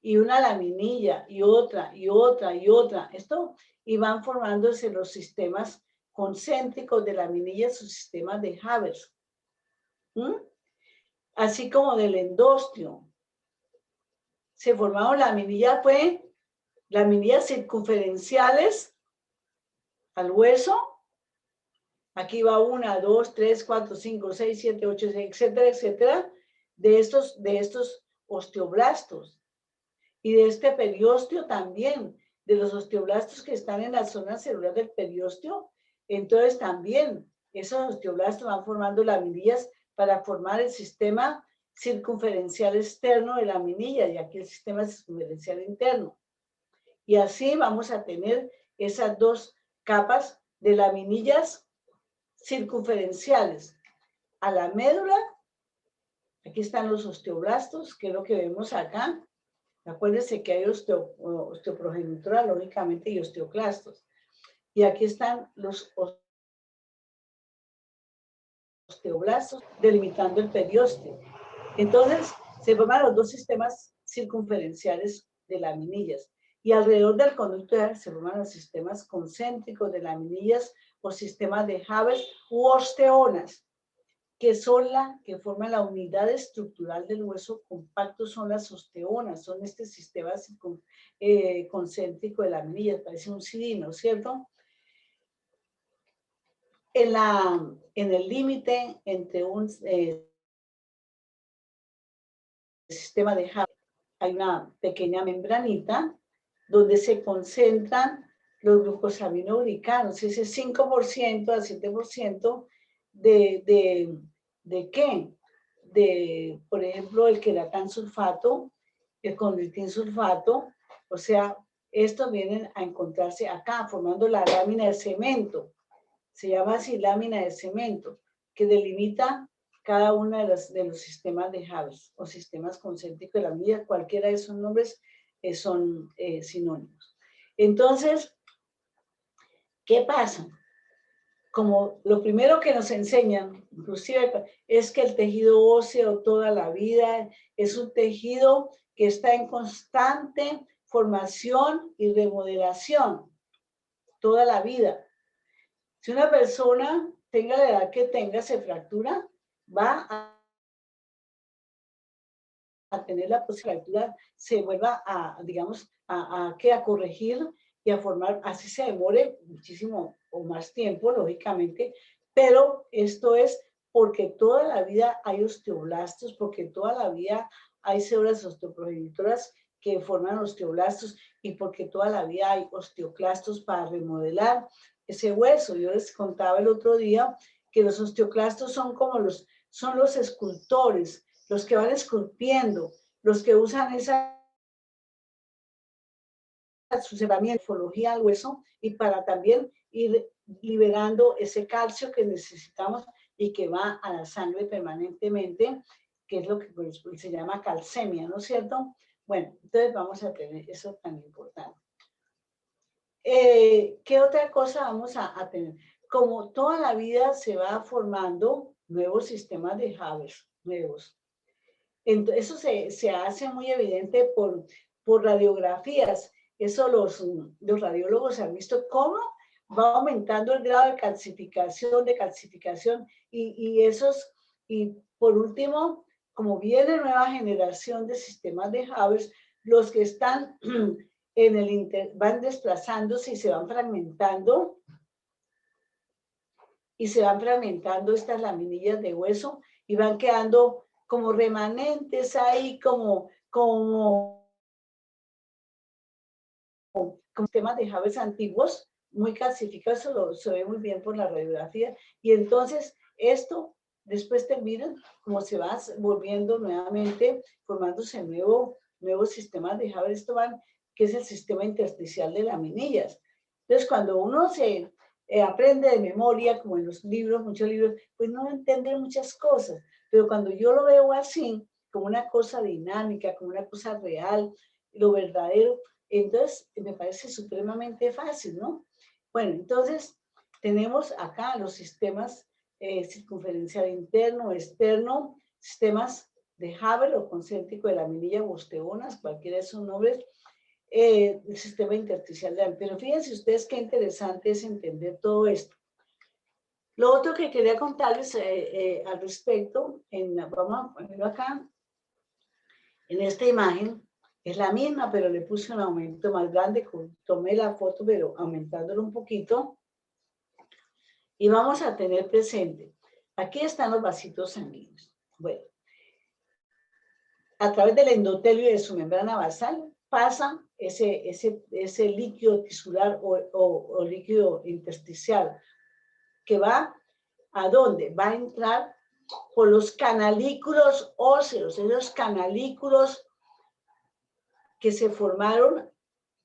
Y una laminilla, y otra, y otra, y otra. Esto, y van formándose los sistemas concéntricos de laminillas, sus sistemas de Haber. Así como del endostio. Se formaron laminillas, laminillas circunferenciales al hueso. Aquí va 1, 2, 3, 4, 5, 6, 7, 8, etcétera, etcétera, de estos osteoblastos. Y de este periósteo también, de los osteoblastos que están en la zona celular del periósteo. Entonces también esos osteoblastos van formando laminillas para formar el sistema circunferencial externo de la laminilla y aquí el sistema circunferencial interno. Y así vamos a tener esas dos capas de laminillas circunferenciales. A la médula, aquí están los osteoblastos, que es lo que vemos acá. Acuérdense que hay osteoprogenitora, lógicamente, y osteoclastos. Y aquí están los osteoblastos delimitando el periósteo. Entonces, se forman los dos sistemas circunferenciales de laminillas. Y alrededor del conducto se forman los sistemas concéntricos de laminillas o sistemas de Haber u osteonas, que forman la unidad estructural del hueso compacto, son las osteonas, son este sistema concéntrico de laminillas, parece un cilindro, ¿cierto? En el límite entre un sistema de Haber hay una pequeña membranita donde se concentran los glucosaminoglicanos, ese 5% al 7% ¿de qué? Por ejemplo, el queratán sulfato, el condroitin sulfato, o sea, estos vienen a encontrarse acá, formando la lámina de cemento. Se llama así lámina de cemento, que delimita cada uno de los sistemas de Haber o sistemas concéntricos de la laminilla. Cualquiera de esos nombres son sinónimos. Entonces, ¿qué pasa? Como lo primero que nos enseñan, inclusive, es que el tejido óseo toda la vida es un tejido que está en constante formación y remodelación toda la vida. Si una persona, tenga la edad que tenga, se fractura, va a tener la posibilidad, se vuelva a, digamos, a corregir y a formar, así se demore muchísimo o más tiempo, lógicamente, pero esto es porque toda la vida hay osteoblastos, porque toda la vida hay células osteoprogenitoras que forman osteoblastos y porque toda la vida hay osteoclastos para remodelar ese hueso. Yo les contaba el otro día que los osteoclastos son como los escultores, los que van esculpiendo, los que usan sus herramientas, morfología al hueso y para también ir liberando ese calcio que necesitamos y que va a la sangre permanentemente, que es lo que se llama calcemia, ¿no es cierto? Bueno, entonces vamos a tener eso tan importante. ¿Qué otra cosa vamos a tener? Como toda la vida se va formando nuevos sistemas de Haber, nuevos. Entonces, eso se hace muy evidente por radiografías. Eso los radiólogos han visto cómo va aumentando el grado de calcificación y esos Y por último, como viene nueva generación de sistemas de Haber, los que están en el van desplazándose y se van fragmentando. Y se van fragmentando estas laminillas de hueso y van quedando como remanentes ahí, como sistemas de Haber antiguos, muy calcificados, se ve muy bien por la radiografía. Y entonces esto después termina como se va volviendo nuevamente, formándose nuevos sistemas de Haber, que es el sistema intersticial de laminillas. Entonces cuando uno se aprende de memoria, como en los libros, muchos libros, pues no entiende muchas cosas, pero cuando yo lo veo así, como una cosa dinámica, como una cosa real, lo verdadero, entonces me parece supremamente fácil, ¿no? Bueno, entonces tenemos acá los sistemas circunferencial interno, externo, sistemas de Haber o concéntrico de laminilla o osteonas, cualquiera de esos nombres, el sistema intersticial de Haber. Pero fíjense ustedes qué interesante es entender todo esto. Lo otro que quería contarles al respecto, vamos a ponerlo acá, en esta imagen, es la misma, pero le puse un aumento más grande, tomé la foto, pero aumentándolo un poquito. Y vamos a tener presente, aquí están los vasitos sanguíneos. Bueno, a través del endotelio y de su membrana basal pasa ese líquido tisular o líquido intersticial, que va ¿a dónde? Va a entrar por los canalículos óseos, esos canalículos que se formaron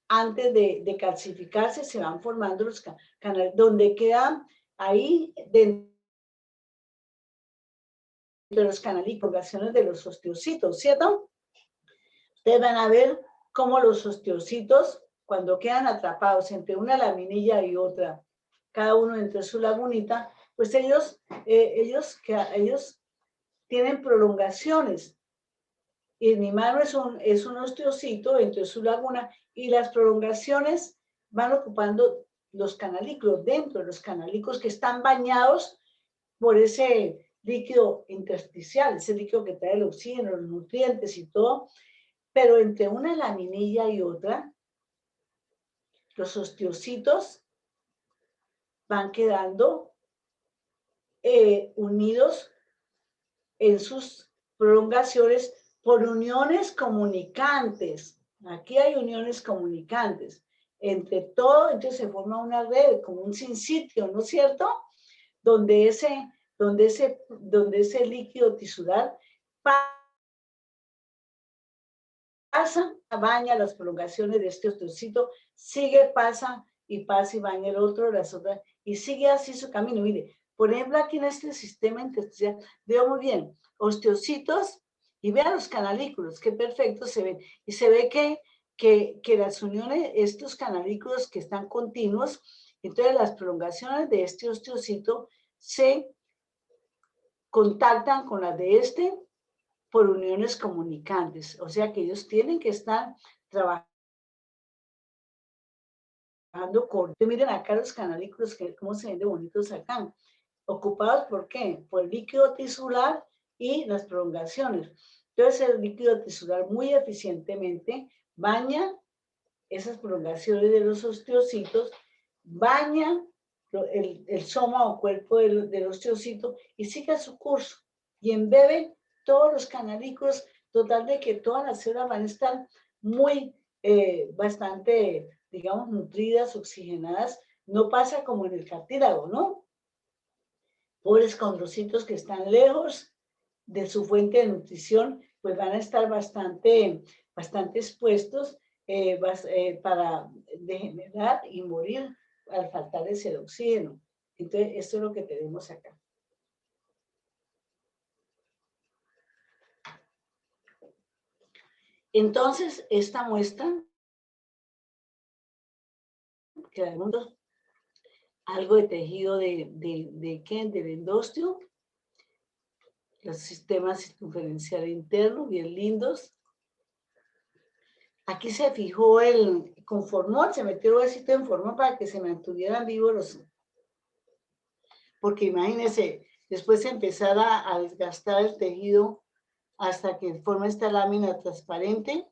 antes de calcificarse, se van formando los canales, donde quedan ahí dentro de los canalículos de los osteocitos, ¿cierto? Ustedes van a ver cómo los osteocitos, cuando quedan atrapados entre una laminilla y otra, cada uno entre su lagunita, pues ellos tienen prolongaciones. Y mi mano es un osteocito dentro de su laguna y las prolongaciones van ocupando los canalículos, dentro de los canalículos que están bañados por ese líquido intersticial, ese líquido que trae el oxígeno, los nutrientes y todo, pero entre una laminilla y otra, los osteocitos van quedando unidos en sus prolongaciones por uniones comunicantes. Aquí hay uniones comunicantes. Entre todo, entonces se forma una red, como un sinsitio, ¿no es cierto? Donde ese líquido tisular pasa, baña las prolongaciones de este osteocito, sigue, pasa y baña el otro, las otras, y sigue así su camino. Mire, por ejemplo, aquí en este sistema intersticial, veo muy bien, osteocitos, y vean los canalículos, qué perfecto se ven. Y se ve que las uniones, estos canalículos que están continuos, entonces las prolongaciones de este osteocito se contactan con las de este por uniones comunicantes. O sea que ellos tienen que estar trabajando con... Miren acá los canalículos, cómo se ven de bonitos acá. ¿Ocupados por qué? Por el líquido tisular y las prolongaciones. Entonces el líquido tisular muy eficientemente baña esas prolongaciones de los osteocitos, baña el soma o cuerpo del osteocito y sigue su curso y embebe todos los canalículos, total de que todas las células van a estar muy, bastante, digamos, nutridas, oxigenadas. No pasa como en el cartílago, ¿no? Pobres condrocitos que están lejos de su fuente de nutrición, pues van a estar bastante expuestos para degenerar y morir al faltarles el oxígeno. Entonces, esto es lo que tenemos acá. Entonces, esta muestra, que tenemos algo de tejido del endosteo, los sistemas circunferencial interno, bien lindos. Aquí se fijó con formol, se metió el huesito en formol para que se mantuvieran vivos porque imagínense, después empezar a desgastar el tejido hasta que forma esta lámina transparente.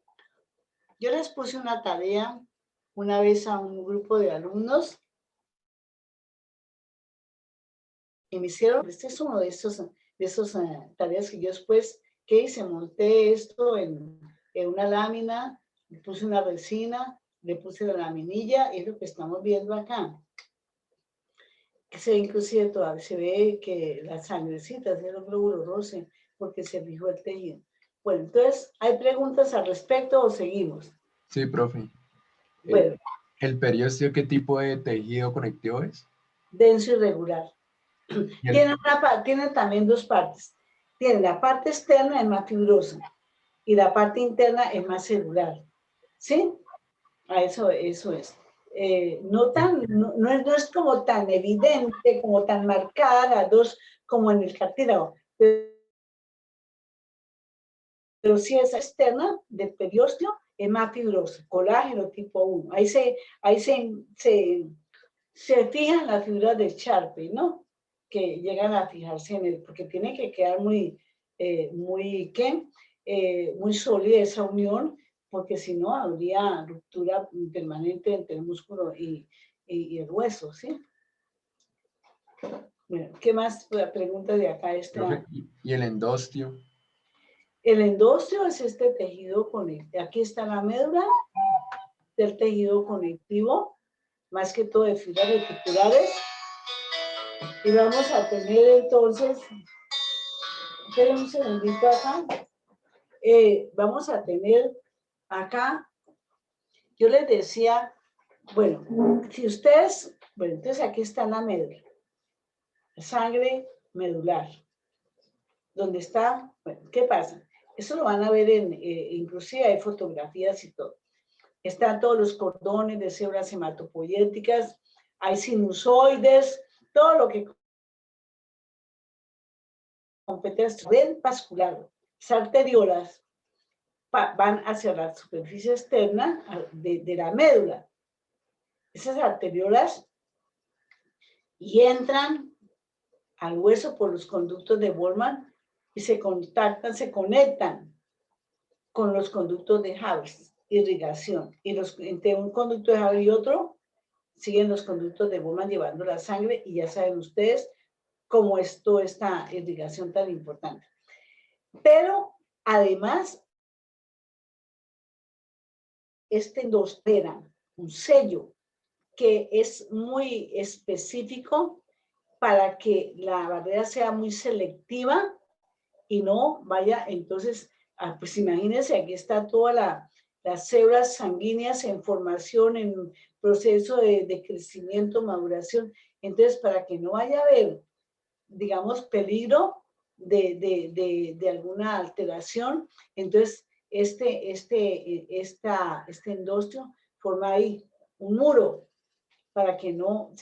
Yo les puse una tarea una vez a un grupo de alumnos y me hicieron, este es uno de esos tareas que yo después, ¿qué hice? Monté esto en una lámina, le puse una resina, le puse la laminilla, y es lo que estamos viendo acá. Que se ve inclusive todavía, se ve que las sangrecitas de los glóbulos rojos, porque se fijó el tejido. Bueno, entonces, ¿hay preguntas al respecto o seguimos? Sí, profe. Bueno. ¿El periósteo qué tipo de tejido conectivo es? Denso y regular. Tiene también dos partes. Tiene la parte externa es más fibrosa y la parte interna es más celular. ¿Sí? Eso es. No es como tan evidente, como tan marcada las dos como en el cartílago. Pero si es externa del periósteo, es más fibrosa, colágeno tipo 1. Ahí se fijan las fibras del Sharpie, ¿no? Que llegan a fijarse en él, porque tiene que quedar muy sólida esa unión, porque si no habría ruptura permanente entre el músculo y el hueso, ¿sí? Bueno, ¿qué más preguntas de acá? ¿Y el endostio? El endostio es este tejido conectivo. Aquí está la médula del tejido conectivo, más que todo de fibras reticulares. Y vamos a tener entonces, esperen un segundito acá, vamos a tener acá, yo les decía, bueno, si ustedes, bueno, entonces aquí está la médula, sangre medular, donde está, bueno, ¿qué pasa? Eso lo van a ver inclusive hay fotografías y todo. Están todos los cordones de células hematopoyéticas, hay sinusoides, todo lo que competencia del vascular, las arteriolas van hacia la superficie externa de la médula. Esas arteriolas y entran al hueso por los conductos de Bowman y se conectan con los conductos de Havis, irrigación. Y entre un conducto de Havis y otro, siguen los conductos de Bowman llevando la sangre y ya saben ustedes cómo es toda esta irrigación tan importante. Pero además, este endostera, un sello que es muy específico para que la barrera sea muy selectiva y no vaya, entonces, pues imagínense, aquí está toda las células sanguíneas en formación, en proceso de crecimiento, maduración. Entonces, para que no vaya a haber, digamos, peligro de alguna alteración, entonces este endostio forma ahí un muro para que no,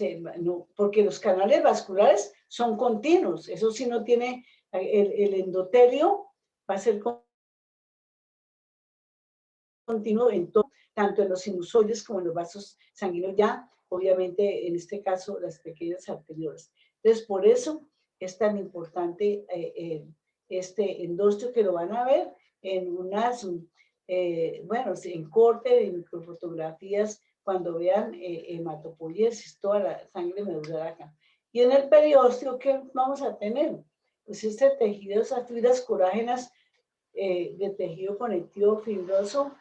porque los canales vasculares son continuos, eso sí no tiene, el endotelio va a ser continuo en todo, tanto en los sinusoides como en los vasos sanguíneos, ya obviamente en este caso las pequeñas arteriolas. Entonces por eso es tan importante este endostio, que lo van a ver en unas, bueno, en corte, en microfotografías, cuando vean hematopoiesis, toda la sangre medular acá. Y en el periósteo, ¿qué vamos a tener? Pues este tejido, esas fibras colágenas de tejido conectivo fibroso,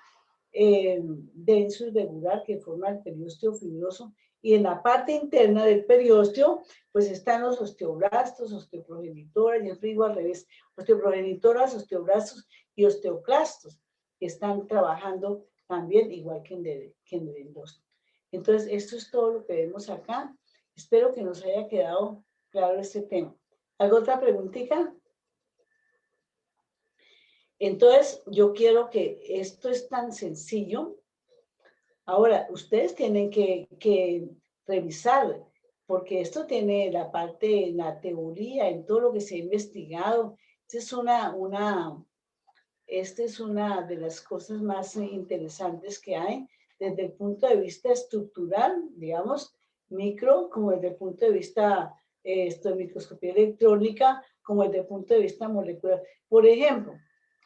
denso y regular, que forma el periósteo fibroso. Y en la parte interna del periósteo, pues están los osteoblastos, osteoprogenitoras, yo digo al revés, osteoprogenitoras, osteoblastos y osteoclastos, que están trabajando también igual que en el endostio. Entonces, esto es todo lo que vemos acá. Espero que nos haya quedado claro este tema. ¿Alguna otra preguntita? Entonces, yo quiero que esto es tan sencillo. Ahora, ustedes tienen que revisar, porque esto tiene la parte, la teoría, en todo lo que se ha investigado. Esta es una de las cosas más interesantes que hay desde el punto de vista estructural, digamos, micro, como desde el punto de vista esto, microscopía electrónica, como desde el punto de vista molecular. Por ejemplo,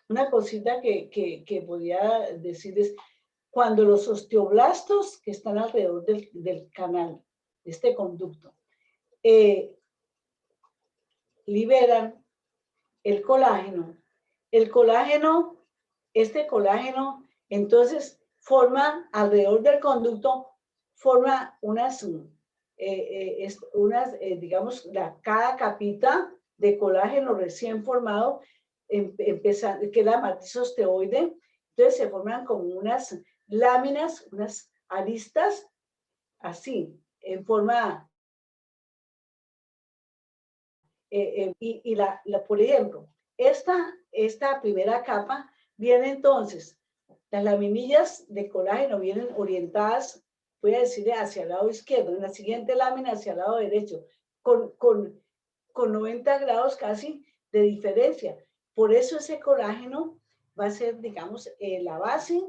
una cosita que podría decirles, cuando los osteoblastos que están alrededor del canal, de este conducto, liberan el colágeno, este colágeno, entonces forma alrededor del conducto, forma digamos, cada capita de colágeno recién formado, que es la matriz osteoide, entonces se forman como unas láminas, unas aristas, así, en forma, por ejemplo, esta primera capa viene entonces, las laminillas de colágeno vienen orientadas, voy a decir, hacia el lado izquierdo, en la siguiente lámina hacia el lado derecho, con 90 grados casi de diferencia. Por eso ese colágeno va a ser, digamos, la base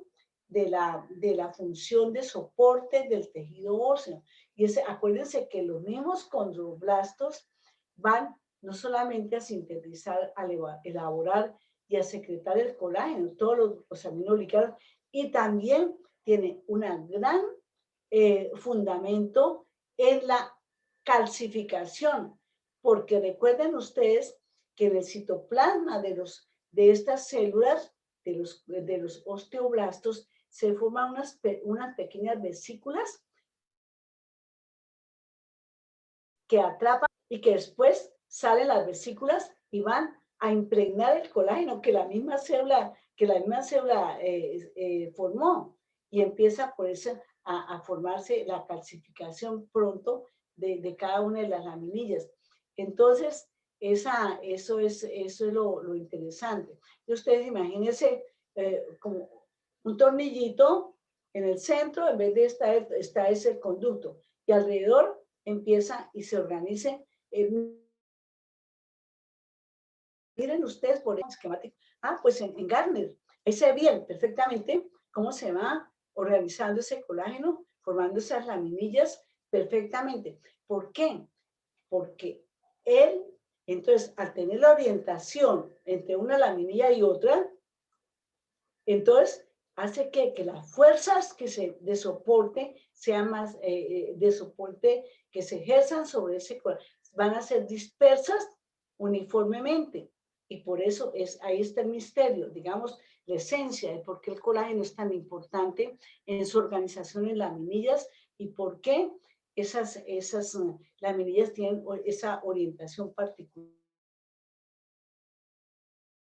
de la función de soporte del tejido óseo. Y acuérdense que los mismos condroblastos van no solamente a sintetizar, a elaborar y a secretar el colágeno, todos los aminoglicolados, y también tiene un gran fundamento en la calcificación, porque recuerden ustedes que en el citoplasma de estas células, de los osteoblastos, se forman unas pequeñas vesículas que atrapan y que después salen las vesículas y van a impregnar el colágeno que la misma célula formó, y empieza por eso a formarse la calcificación pronto de cada una de las laminillas. Entonces, eso es lo interesante. Y ustedes imagínense como un tornillito en el centro, en vez de está ese conducto, y alrededor empieza y se organiza. Miren ustedes por el esquemático. Pues en Gardner, ahí se ve bien, perfectamente, cómo se va organizando ese colágeno, formando esas laminillas perfectamente. ¿Por qué? Porque él, entonces, al tener la orientación entre una laminilla y otra, entonces hace que las fuerzas de soporte sean más, de soporte que se ejerzan sobre ese colágeno, van a ser dispersas uniformemente. Y por eso ahí está el misterio, digamos, la esencia de por qué el colágeno es tan importante en su organización en laminillas y por qué esas laminillas tienen esa orientación particular.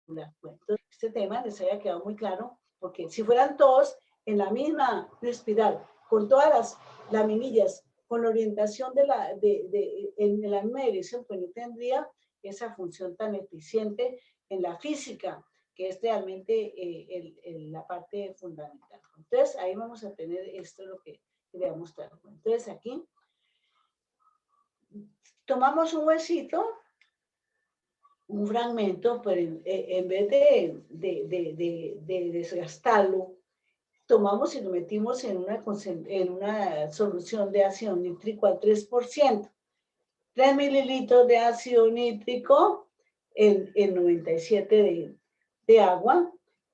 Bueno, entonces, este tema les haya quedado muy claro, porque si fueran todos en la misma espiral, con todas las laminillas, con la orientación en la misma dirección, pues no tendría esa función tan eficiente en la física, que es realmente la parte fundamental. Entonces, ahí vamos a tener esto, lo que quería mostrar. Entonces, aquí tomamos un huesito, un fragmento, pero en vez de desgastarlo, tomamos y lo metimos en una solución de ácido nítrico al 3%. 3 mililitros de ácido nítrico en 97 de agua,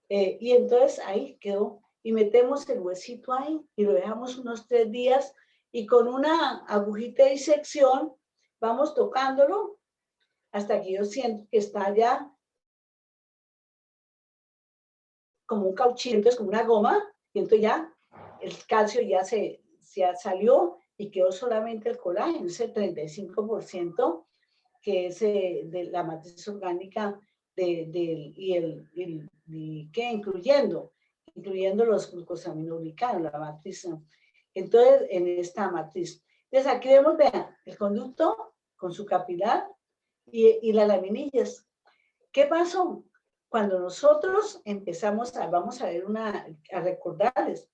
y entonces ahí quedó, y metemos el huesito ahí y lo dejamos unos 3 días, y con una agujita de disección vamos tocándolo hasta que yo siento que está ya como un cauchito, entonces como una goma, y entonces ya el calcio ya salió y quedó solamente el colágeno, ese 35% que es de la matriz orgánica incluyendo los glucosaminoglicanos, la matriz. Entonces, en esta matriz. Entonces, aquí vemos, vean, el conducto con su capilar y las laminillas. ¿Qué pasó? Cuando nosotros empezamos vamos a ver a recordarles,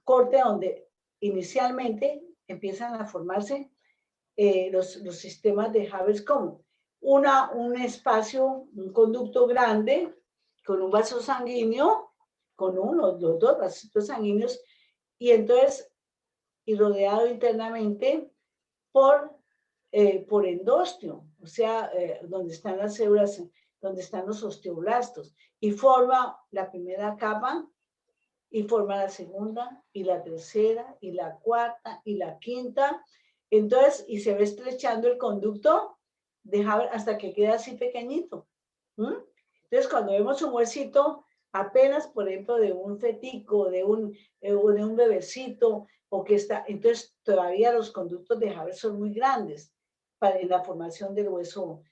corte donde inicialmente empiezan a formarse los sistemas de Haber-Cohen. Un espacio, un conducto grande, con un vaso sanguíneo, con los dos vasitos sanguíneos, y entonces, y rodeado internamente por por endostio, o sea, donde están las células, donde están los osteoblastos, y forma la primera capa, y forma la segunda, y la tercera, y la cuarta, y la quinta. Entonces, y se va estrechando el conducto hasta que queda así pequeñito. Entonces, cuando vemos un huesito, apenas, por ejemplo, de un fetico, de un bebecito, o que está, entonces todavía los conductos de Haber son muy grandes en la formación del hueso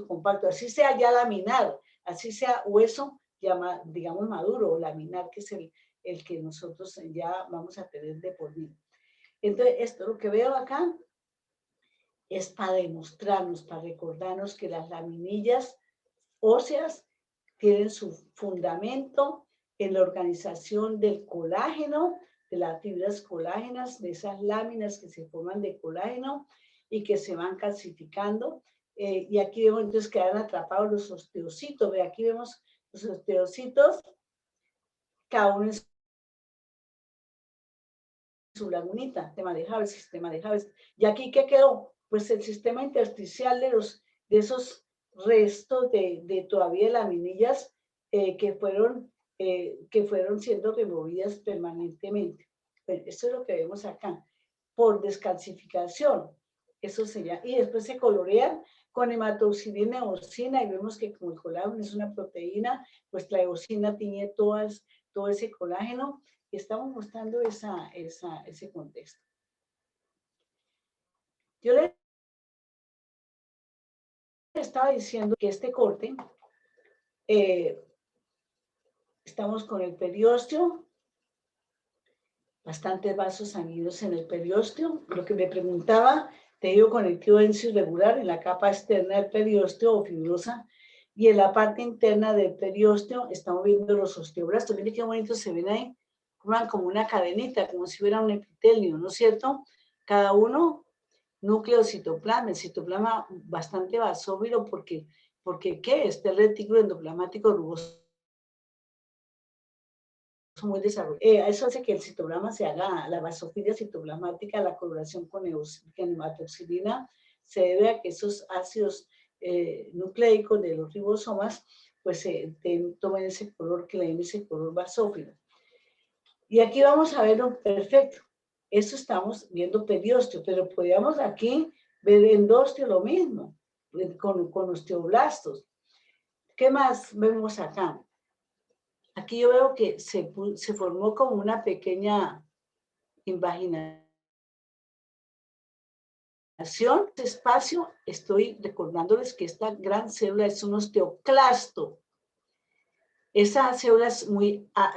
compacto. Así sea ya laminar, así sea hueso, digamos, maduro o laminar, que es el que nosotros ya vamos a tener de por vida. Entonces, esto lo que veo acá es para demostrarnos, para recordarnos que las laminillas óseas tienen su fundamento en la organización del colágeno, de las fibras colágenas, de esas láminas que se forman de colágeno y que se van calcificando. Y aquí vemos entonces quedan atrapados los osteocitos. Ve, aquí vemos los osteocitos, cada uno en su lagunita, sistema de Haber. Y aquí, ¿qué quedó? Pues el sistema intersticial de esos restos de todavía laminillas que fueron siendo removidas permanentemente. Bueno, esto es lo que vemos acá. Por descalcificación, eso sería. Y después se colorean con hematoxilina y eosina, y vemos que como el colágeno es una proteína, pues la eosina tiñe todo ese colágeno. Estamos mostrando ese contexto. Yo les estaba diciendo que este corte, estamos con el periósteo, bastantes vasos sanguíneos en el periósteo. Lo que me preguntaba, tejido conectivo denso irregular en la capa externa del periósteo o fibrosa, y en la parte interna del periósteo estamos viendo los osteoblastos. Miren qué bonitos se ven ahí, como una cadenita, como si fuera un epitelio, ¿no es cierto? Cada uno, núcleo citoplasma, el citoplasma bastante basófilo porque ¿qué? Este retículo endoplasmático rugoso muy desarrollado. Eso hace que el citoplasma se haga, la basofilia citoplasmática, la coloración con hematoxilina, se debe a que esos ácidos nucleicos de los ribosomas, pues toman ese color que le den ese color basófilo. Y aquí vamos a verlo perfecto. Eso estamos viendo periósteo, pero podríamos aquí ver endostio lo mismo, con osteoblastos. ¿Qué más vemos acá? Aquí yo veo que se formó como una pequeña invaginación. Este espacio, estoy recordándoles que esta gran célula es un osteoclasto. Esa célula es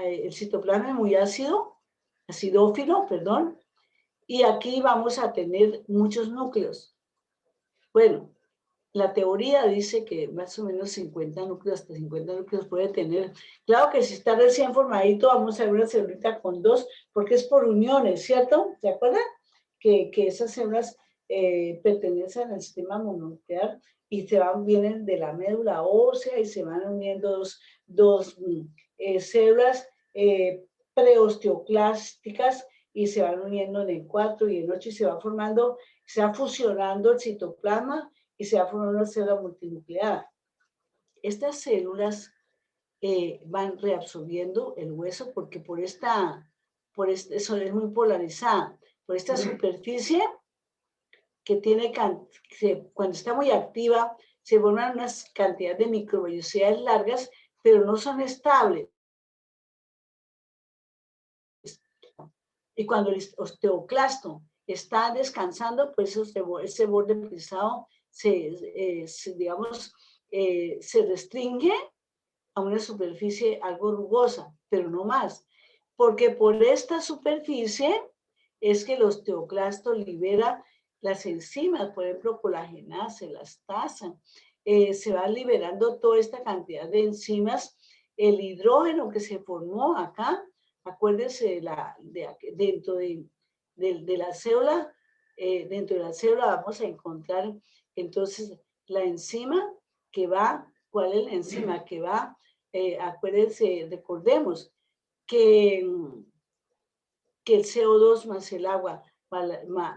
el citoplasma es muy acidófilo, perdón, y aquí vamos a tener muchos núcleos. Bueno, la teoría dice que más o menos 50 núcleos, hasta 50 núcleos puede tener. Claro que si está recién formadito, vamos a ver una célula con 2, porque es por uniones, ¿cierto? ¿Se acuerdan? Que esas células pertenecen al sistema mononuclear y vienen de la médula ósea y se van uniendo dos células preosteoclásticas y se van uniendo en el 4 y el 8 y se va formando, se va fusionando el citoplasma y se va formando una célula multinucleada. Estas células van reabsorbiendo el hueso porque eso es muy polarizada, por esta superficie que tiene, cuando está muy activa, se forman unas cantidades de microvellosidades largas, pero no son estables. Y cuando el osteoclasto está descansando, pues ese borde pesado se restringe a una superficie algo rugosa, pero no más, porque por esta superficie es que el osteoclasto libera las enzimas, por ejemplo, colagenasa, elastasa, se va liberando toda esta cantidad de enzimas, el hidrógeno que se formó acá, acuérdense, dentro de la célula, vamos a encontrar entonces la enzima que va. ¿Cuál es la enzima que va? Acuérdense, recordemos que el CO2 más el agua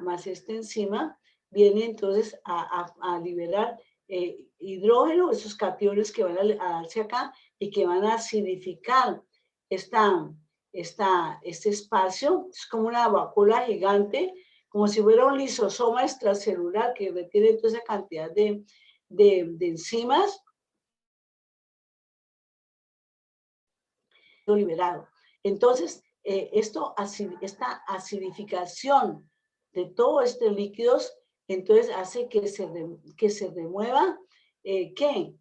más esta enzima viene entonces a liberar hidrógeno, esos cationes que van a darse acá y que van a acidificar este espacio. Es como una vacuola gigante, como si fuera un lisosoma extracelular que retiene toda esa cantidad de enzimas liberado. Entonces, esta acidificación de todos estos líquidos, entonces hace que se remueva, ¿qué?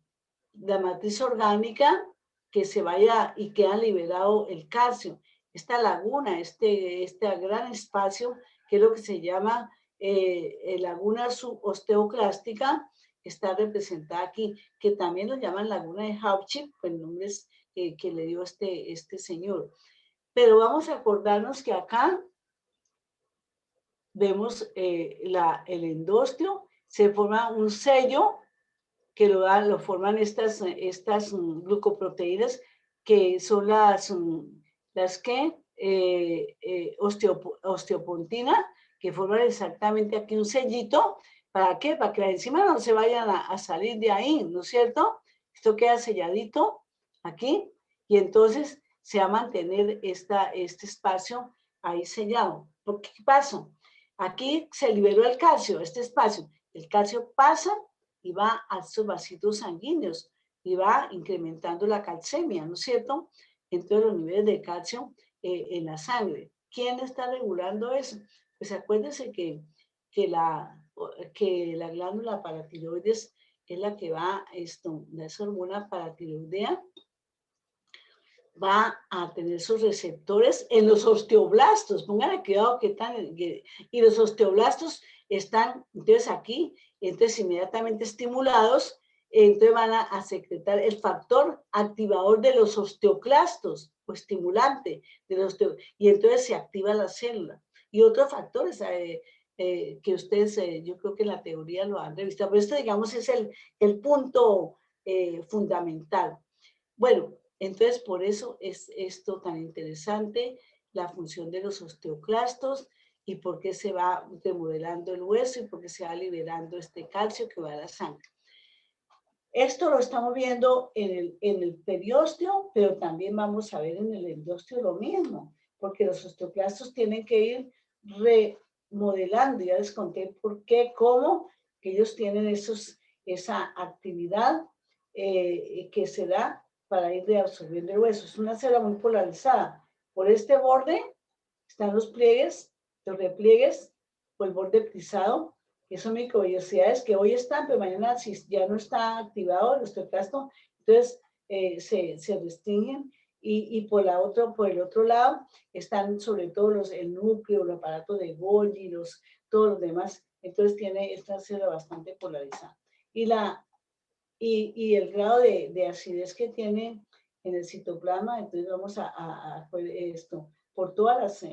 La matriz orgánica, que se vaya y queda liberado el calcio. Esta laguna, este gran espacio, que es lo que se llama laguna subosteoclástica, está representada aquí, que también lo llaman laguna de Haupt, pues el nombre es que le dio este señor. Pero vamos a acordarnos que acá vemos el endostio, se forma un sello que lo forman estas glucoproteínas, que son las que osteopontina, que forman exactamente aquí un sellito. ¿Para qué? Para que las enzimas no se vayan a salir de ahí, ¿no es cierto? Esto queda selladito aquí, y entonces se va a mantener este espacio ahí sellado. ¿Por qué pasa? Aquí se liberó el calcio, este espacio. El calcio pasa y va a estos vasitos sanguíneos y va incrementando la calcemia, ¿no es cierto? Entonces los niveles de calcio en la sangre. ¿Quién está regulando eso? Pues acuérdense que la glándula paratiroides es la que va, esa hormona paratiroidea, va a tener sus receptores en los osteoblastos. Pónganle cuidado y los osteoblastos están entonces aquí, entonces inmediatamente estimulados, entonces van a secretar el factor activador de los osteoclastos o estimulante de los y entonces se activa la célula. Y otros factores que ustedes, yo creo que en la teoría lo han revisado, pero esto, digamos, es el punto fundamental. Bueno, entonces por eso es esto tan interesante, la función de los osteoclastos y por qué se va remodelando el hueso y por qué se va liberando este calcio que va a la sangre. Esto lo estamos viendo en el periósteo, pero también vamos a ver en el endosteo lo mismo, porque los osteoclastos tienen que ir remodelando. Ya les conté por qué, cómo, que ellos tienen esa actividad que se da para ir reabsorbiendo el hueso. Es una célula muy polarizada. Por este borde están los pliegues, los repliegues, o el borde plisado, que son microvellosidades que hoy están, pero mañana si ya no está activado el osteoclasto, entonces se restringen. Y por el otro lado están sobre todo el núcleo, el aparato de Golgi, todos los demás. Entonces tiene esta célula bastante polarizada. Y el grado de acidez que tiene en el citoplasma, entonces vamos a esto, por todas las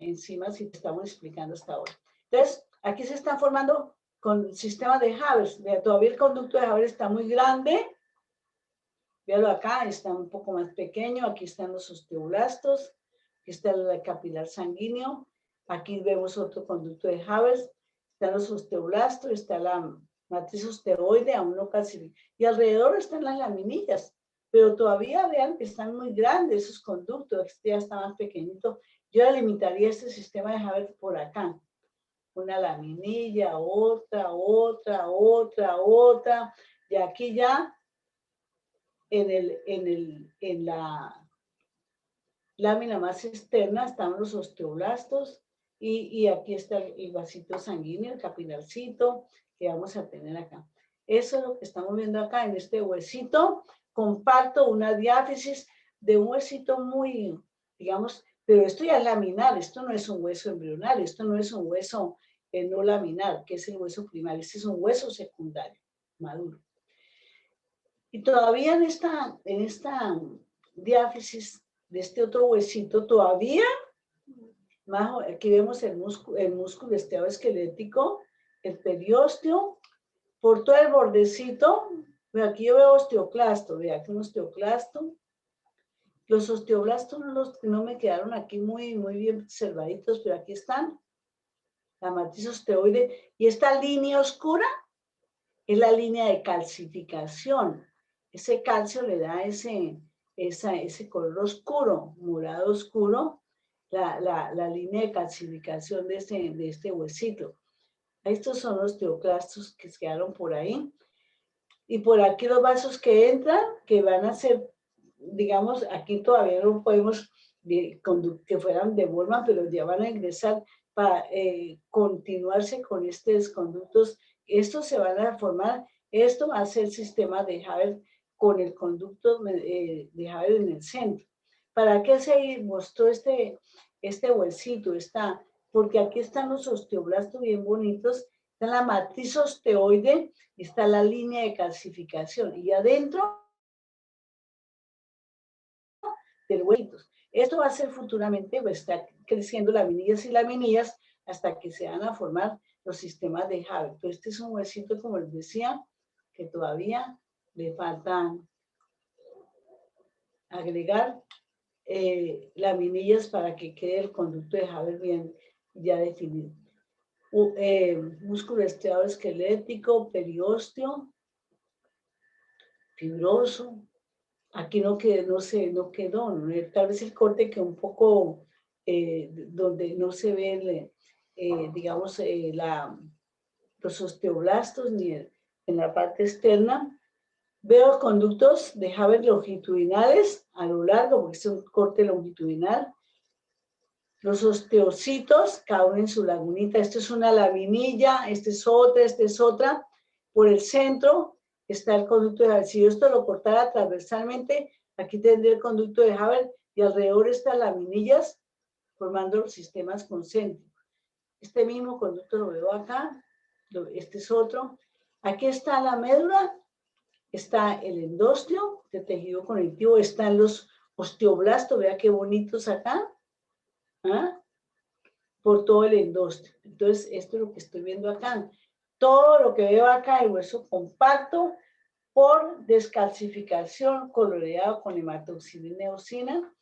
enzimas y te estamos explicando hasta ahora. Entonces, aquí se están formando con sistemas de Haber. Todavía el conducto de Haber está muy grande. Véalo acá, está un poco más pequeño. Aquí están los osteoblastos. Aquí está el capilar sanguíneo. Aquí vemos otro conducto de Haber. Están los osteoblastos, está la matriz osteoide, aún no casi. Y alrededor están las laminillas. Pero todavía vean que están muy grandes esos conductos. Este ya está más pequeñito. Yo delimitaría este sistema de Haber por acá. Una laminilla, otra. Y aquí ya en la lámina más externa están los osteoblastos y aquí está el vasito sanguíneo, el capilarcito que vamos a tener acá. Eso es lo que estamos viendo acá en este huesito. Comparto una diáfisis de un huesito muy, digamos, pero esto ya es laminar, esto no es un hueso embrional, esto no es un hueso no laminar, que es el hueso primario, este es un hueso secundario, maduro. Y todavía en esta diáfisis de este otro huesito, todavía, aquí vemos el músculo esteoesquelético, el periósteo, por todo el bordecito, aquí yo veo osteoclasto, vea aquí un osteoclasto. Los osteoblastos no me quedaron aquí muy bien observaditos, pero aquí están. la matriz osteoide, y esta línea oscura es la línea de calcificación. Ese calcio le da ese color oscuro, morado oscuro, la línea de calcificación de este huesito. Estos son los osteoclastos que quedaron por ahí. Y por aquí los vasos que entran, que van a ser, digamos, aquí todavía no podemos que fueran de Bollmann, pero ya van a ingresar para continuarse con estos conductos. Estos se van a formar, esto va a ser sistema de Haber con el conducto de Haber en el centro. ¿Para qué se mostró este huesito? Porque aquí están los osteoblastos bien bonitos, está la matriz osteoide, está la línea de calcificación, y adentro del huesito. Esto va a ser futuramente, pues está creciendo laminillas y laminillas hasta que se van a formar los sistemas de Haber. Pero este es un huesito, como les decía, que todavía le faltan agregar laminillas para que quede el conducto de Haber bien ya definido. Músculo estriado esquelético, periósteo, fibroso. Aquí no quedó, ¿no? Tal vez el corte que un poco, donde no se ve, digamos, los osteoblastos ni en la parte externa. Veo conductos de Haber longitudinales a lo largo, porque es un corte longitudinal. Los osteocitos, cada uno en su lagunita. Esto es una laminilla, esta es otra. Por el centro está el conducto de Haber. Si yo esto lo cortara transversalmente, aquí tendría el conducto de Haber y alrededor están laminillas formando los sistemas concéntricos. Este mismo conducto lo veo acá, este es otro. Aquí está la médula, está el endostio de tejido conectivo, están los osteoblastos, vea qué bonitos acá, ¿ah? Por todo el endostio. Entonces, esto es lo que estoy viendo acá. Todo lo que veo acá, el hueso compacto, por descalcificación, coloreado con hematoxilina y eosina.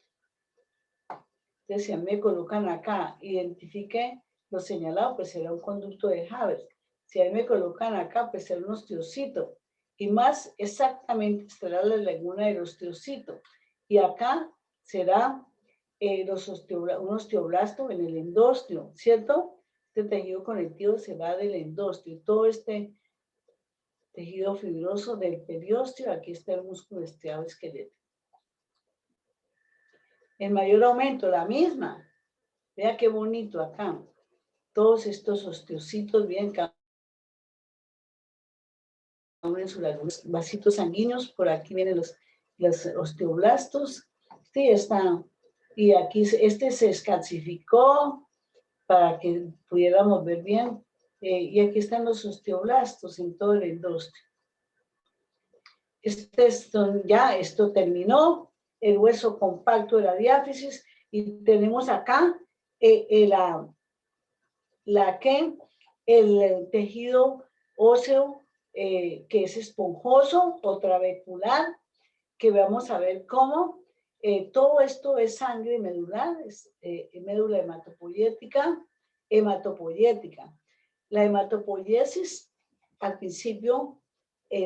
Entonces, si a mí me colocan acá, identifique lo señalado, pues será un conducto de Haber. Si a mí me colocan acá, pues será un osteocito. Y más exactamente estará la laguna del osteocito. Y acá será un osteoblasto en el endostio, ¿cierto? Este tejido conectivo se va del endostio. Todo este tejido fibroso del periósteo, aquí está el músculo estriado esquelético. El mayor aumento, la misma. Vea qué bonito acá. Todos estos osteocitos bien en sus vasitos sanguíneos. Por aquí vienen los osteoblastos. Sí, está. Y aquí este se escalcificó para que pudiéramos ver bien. Y aquí están los osteoblastos en todo el endostio. Ya esto terminó, el hueso compacto de la diáfisis, y tenemos acá el tejido óseo que es esponjoso o trabecular, que vamos a ver cómo todo esto es sangre medular, es médula hematopoyética. La hematopoiesis al principio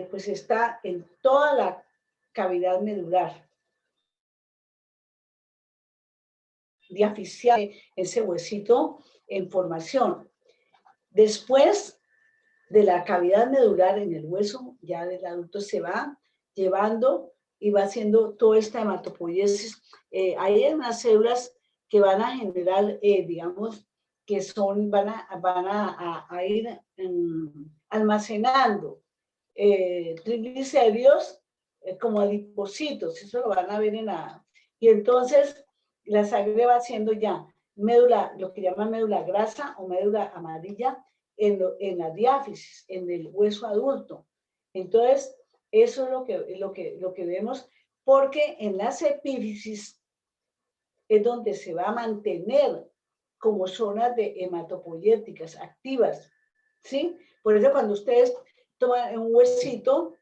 pues está en toda la cavidad medular. Diaficial, ese huesito en formación. Después de la cavidad medular en el hueso, ya del adulto se va llevando y va haciendo toda esta hematopoiesis. Hay unas células que van a generar, digamos, que van a ir almacenando triglicéridos como adipocitos, eso lo van a ver y entonces la sangre va haciendo ya médula, lo que llaman médula grasa o médula amarilla en la diáfisis, en el hueso adulto. Entonces, eso es lo que vemos, porque en las epífisis es donde se va a mantener como zonas de hematopoyéticas activas, ¿sí? Por eso cuando ustedes toman un huesito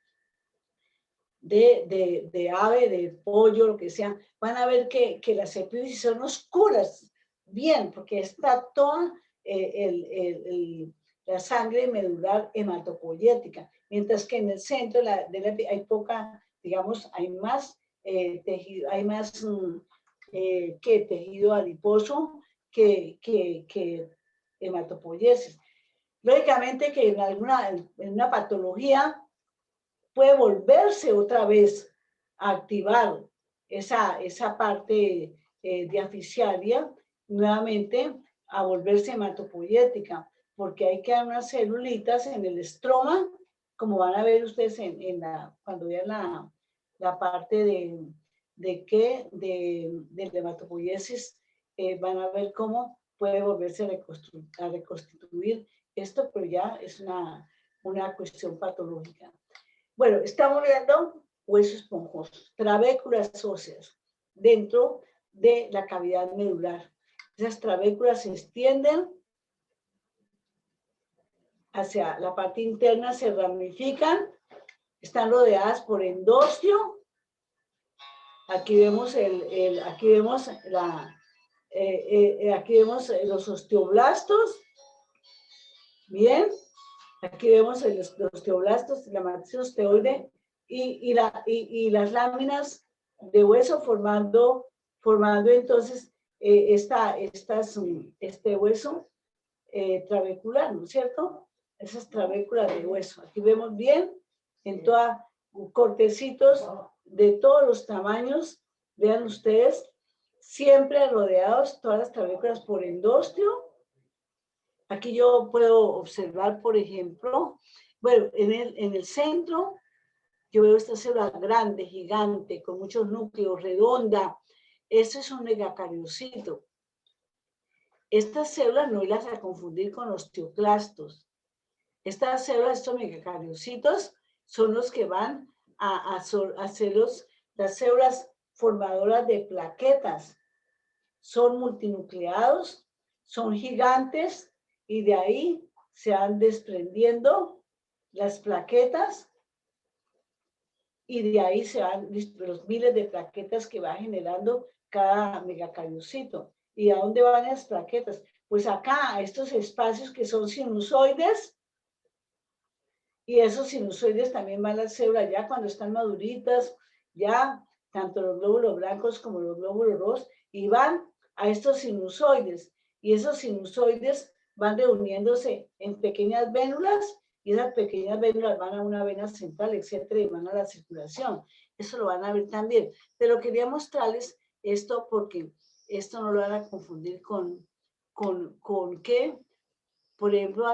de ave, de pollo, lo que sea, van a ver que las epífisis son oscuras, bien, porque está toda la sangre medular hematopoyética, mientras que en el centro hay poca, digamos, hay más tejido, hay más que tejido adiposo que hematopoiesis. Lógicamente que en una patología puede volverse otra vez a activar esa parte diaficiaria, nuevamente a volverse hematopoyética, porque hay que dar unas celulitas en el estroma, como van a ver ustedes cuando vean la parte de hematopoiesis, van a ver cómo puede volverse a reconstituir esto, pero ya es una cuestión patológica. Bueno, estamos viendo huesos esponjosos, trabéculas óseas dentro de la cavidad medular. Esas trabéculas se extienden hacia la parte interna, se ramifican, están rodeadas por endostio. Aquí vemos aquí vemos los osteoblastos. Bien, aquí vemos los osteoblastos, la matriz osteoide y las láminas de hueso formando entonces este hueso trabecular, ¿no es cierto? Esas trabéculas de hueso. Aquí vemos bien en toda cortecitos de todos los tamaños. Vean ustedes, siempre rodeados todas las trabéculas por endostio. Aquí yo puedo observar, por ejemplo, bueno, en el centro yo veo esta célula grande, gigante, con muchos núcleos, redonda. Este es un megacariocito. Estas células no las a confundir con osteoclastos. Estas células, estos megacariocitos, son los que van a hacer las células formadoras de plaquetas. Son multinucleados, son gigantes y de ahí se van desprendiendo las plaquetas y de ahí se van los miles de plaquetas que va generando cada megacariocito. ¿Y a dónde van las plaquetas? Pues acá, a estos espacios que son sinusoides, y esos sinusoides también van a las células ya cuando están maduritas, ya tanto los glóbulos blancos como los glóbulos rojos, y van a estos sinusoides, y esos sinusoides van reuniéndose en pequeñas vénulas, y esas pequeñas vénulas van a una vena central, etcétera, y van a la circulación. Eso lo van a ver también. Pero quería mostrarles esto porque esto no lo van a confundir con qué. Por ejemplo,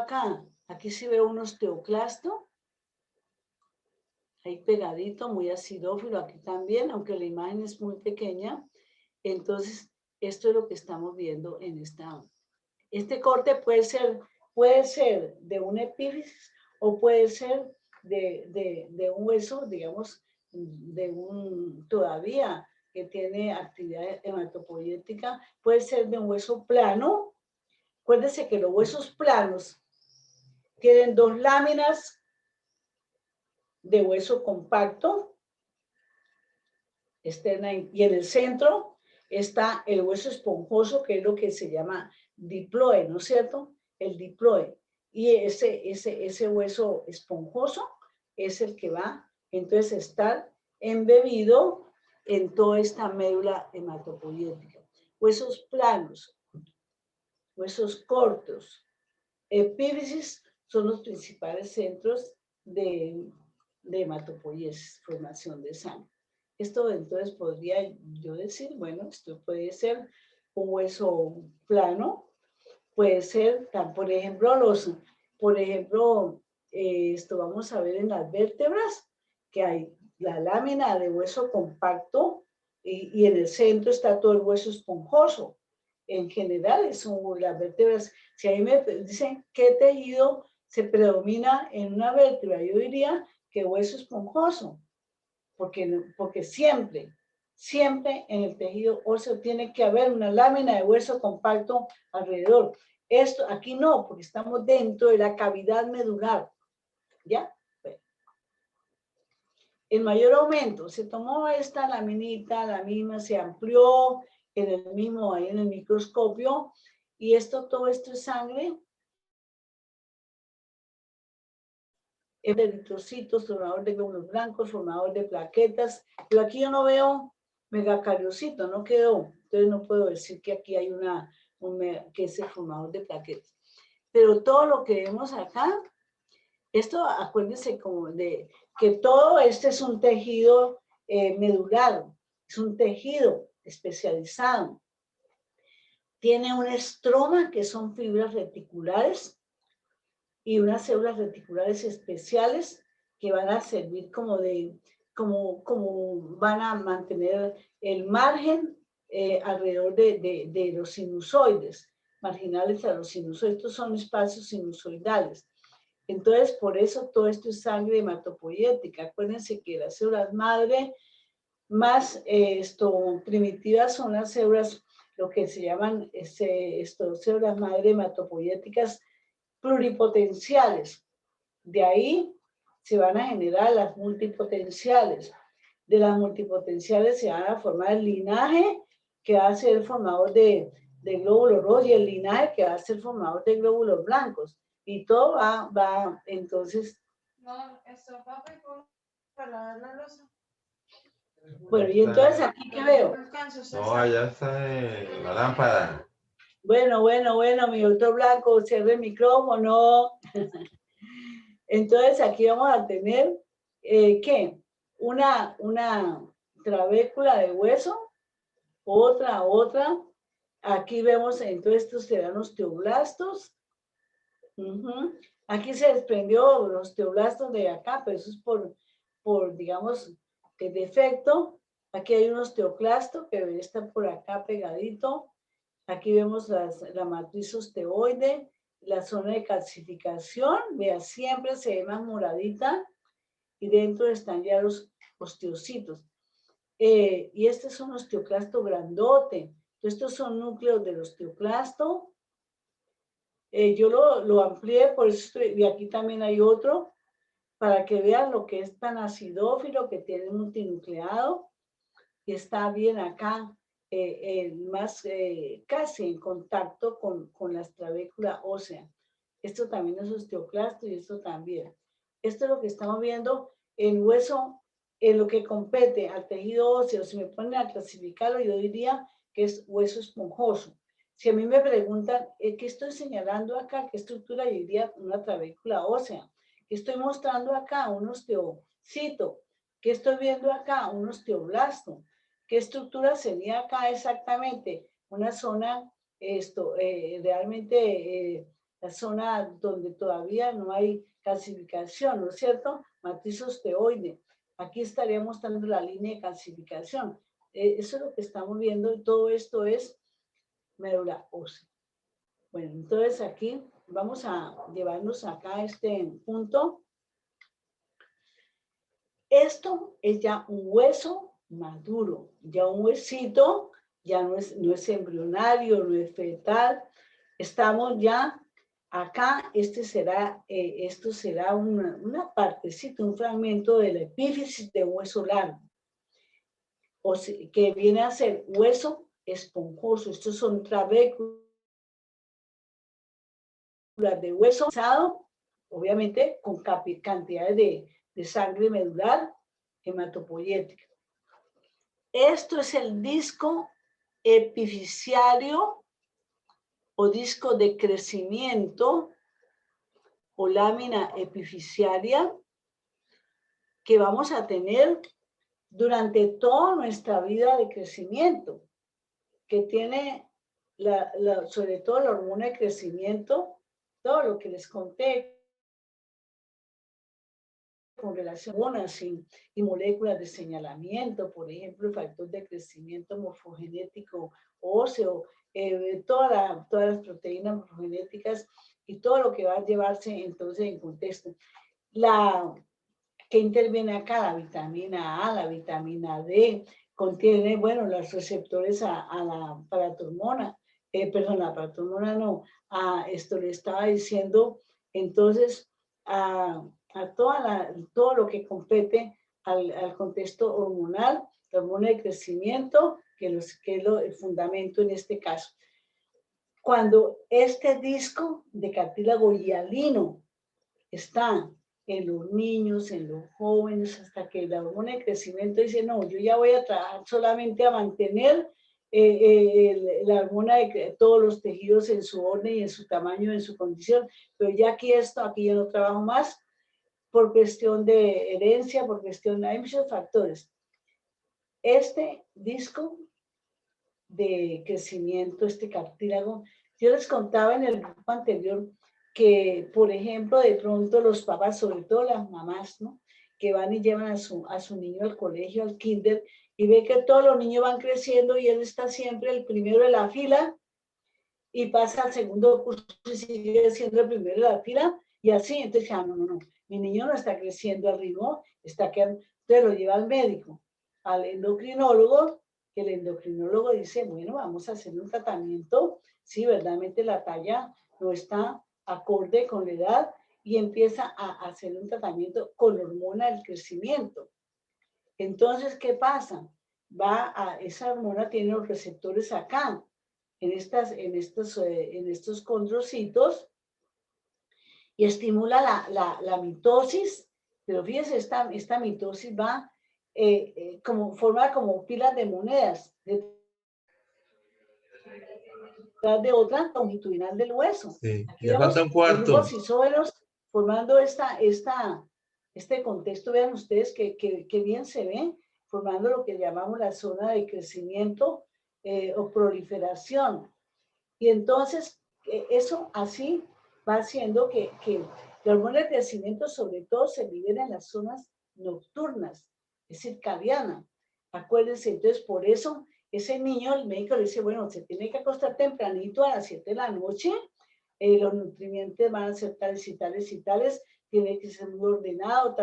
aquí sí veo un osteoclasto, ahí pegadito, muy acidófilo, aquí también, aunque la imagen es muy pequeña. Entonces, esto es lo que estamos viendo en este corte puede ser de una epífisis o puede ser de un hueso, digamos, todavía que tiene actividad hematopoyética, puede ser de un hueso plano. Acuérdense que los huesos planos tienen dos láminas de hueso compacto externa y en el centro está el hueso esponjoso, que es lo que se llama diploe, ¿no es cierto? El diploe. Y ese hueso esponjoso es el que va entonces a estar embebido en toda esta médula hematopoyética. Huesos planos, huesos cortos, epífisis son los principales centros de hematopoiesis, formación de sangre. Esto entonces podría yo decir, bueno, esto puede ser un hueso plano, puede ser, por ejemplo, esto vamos a ver en las vértebras, que hay la lámina de hueso compacto y en el centro está todo el hueso esponjoso. En general, las vértebras, si a mí me dicen qué tejido se predomina en una vértebra, yo diría que hueso esponjoso, porque siempre en el tejido óseo tiene que haber una lámina de hueso compacto alrededor. Esto aquí no, porque estamos dentro de la cavidad medular, ¿ya? Bueno. En mayor aumento, se tomó esta laminita, la misma se amplió ahí en el microscopio, Y todo esto es sangre, eritrocitos, formador de glóbulos blancos, formador de plaquetas. Pero aquí yo no veo megacariocito, no quedó. Entonces no puedo decir que aquí hay que es el formador de plaquetas. Pero todo lo que vemos acá, esto acuérdense como de que todo este es un tejido medular, es un tejido especializado. Tiene un estroma que son fibras reticulares y unas células reticulares especiales que van a servir como van a mantener el margen alrededor de los sinusoides, marginales a los sinusoides. Estos son espacios sinusoidales. Entonces, por eso todo esto es sangre hematopoyética. Acuérdense que las células madre más primitivas son las células, lo que se llaman células madre hematopoyéticas pluripotenciales. De ahí se van a generar las multipotenciales. De las multipotenciales se van a formar el linaje que va a ser el formador de glóbulos rojos y el linaje que va a ser formador de glóbulos blancos. Y todo va entonces. No, esto, papi, para lavar la loza. Bueno, y entonces aquí, ¿qué veo? No, allá está la lámpara. Bueno, mi doctor Blanco, cierre el micrófono. Entonces aquí vamos a tener, ¿qué? Una trabécula de hueso, otra. Aquí vemos, entonces estos serán los osteoblastos. Aquí se desprendió los osteoblastos de acá, pero eso es por digamos, que defecto. Aquí hay un osteoclasto que debería estar por acá pegadito. Aquí vemos la matriz osteoide, la zona de calcificación, vea, siempre se ve más moradita y dentro están ya los osteocitos. Y este es un osteoclasto grandote. Estos son núcleos del osteoclasto. Yo lo amplié, por eso y aquí también hay otro, para que vean lo que es tan acidófilo, que tiene multinucleado, y está bien acá, más casi en contacto con la trabécula ósea. Esto también es osteoclasto y esto también. Esto es lo que estamos viendo en hueso, en lo que compete al tejido óseo. Si me ponen a clasificarlo, yo diría que es hueso esponjoso. Si a mí me preguntan, ¿qué estoy señalando acá? ¿Qué estructura? Yo diría una trabécula ósea. ¿Qué estoy mostrando acá? Un osteocito. ¿Qué estoy viendo acá? Un osteoblasto. ¿Qué estructura sería acá exactamente? Una zona, realmente la zona donde todavía no hay calcificación, ¿no es cierto? Matriz osteoide. Aquí estaría mostrando la línea de calcificación. Eso es lo que estamos viendo y todo esto es médula ósea. Bueno, entonces aquí vamos a llevarnos acá este punto. Esto es ya un hueso maduro, ya un huesito, ya no es embrionario, no es fetal. Estamos ya acá, esto será una partecita, un fragmento de la epífisis de hueso largo, que viene a ser hueso esponjoso. Estos son trabéculas de hueso pesado, obviamente con cantidades de sangre medular hematopoyética. Esto es el disco epifisiario o disco de crecimiento o lámina epifisiaria que vamos a tener durante toda nuestra vida de crecimiento, que tiene sobre todo la hormona de crecimiento, todo lo que les conté con relación a hormonas y moléculas de señalamiento, por ejemplo, el factor de crecimiento morfogenético óseo, todas las proteínas morfogenéticas y todo lo que va a llevarse entonces en contexto. ¿Qué interviene acá? La vitamina A, la vitamina D, contiene, bueno, los receptores a la paratormona, la paratormona no, esto le estaba diciendo, entonces, todo lo que compete al contexto hormonal, la hormona de crecimiento, que es el fundamento en este caso. Cuando este disco de cartílago hialino está en los niños, en los jóvenes, hasta que la hormona de crecimiento dice, no, yo ya voy a trabajar solamente a mantener la hormona de todos los tejidos en su orden y en su tamaño, en su condición, pero ya aquí ya no trabajo más por cuestión de herencia, por cuestión, hay muchos factores. Este disco de crecimiento, este cartílago, yo les contaba en el grupo anterior que, por ejemplo, de pronto los papás, sobre todo las mamás, ¿no?, que van y llevan a su niño al colegio, al kinder, y ve que todos los niños van creciendo y él está siempre el primero de la fila y pasa al segundo curso y sigue siendo el primero de la fila y así. Entonces, no, mi niño no está creciendo al ritmo, está quedando. Entonces lo lleva al médico, al endocrinólogo, que el endocrinólogo dice, bueno, vamos a hacer un tratamiento, si verdaderamente la talla no está acorde con la edad, y empieza a hacer un tratamiento con hormona del crecimiento. Entonces, ¿qué pasa? Esa hormona tiene los receptores acá, en estos condrocitos, y estimula la mitosis, pero fíjense, esta mitosis va forma como pilas de monedas, detrás de otra longitudinal del hueso. Sí, Aquí ya vemos falta un los cuarto. grupos isógenos formando este contexto. Vean ustedes que bien se ve, formando lo que llamamos la zona de crecimiento o proliferación. Y entonces, eso así va haciendo que la hormona de crecimiento, sobre todo, se libera en las zonas nocturnas, es circadiana. Acuérdense, entonces, por eso, ese niño, el médico le dice, bueno, se tiene que acostar tempranito a las 7 de la noche, los nutrientes van a ser tales y tales y tales, tiene que ser muy ordenado,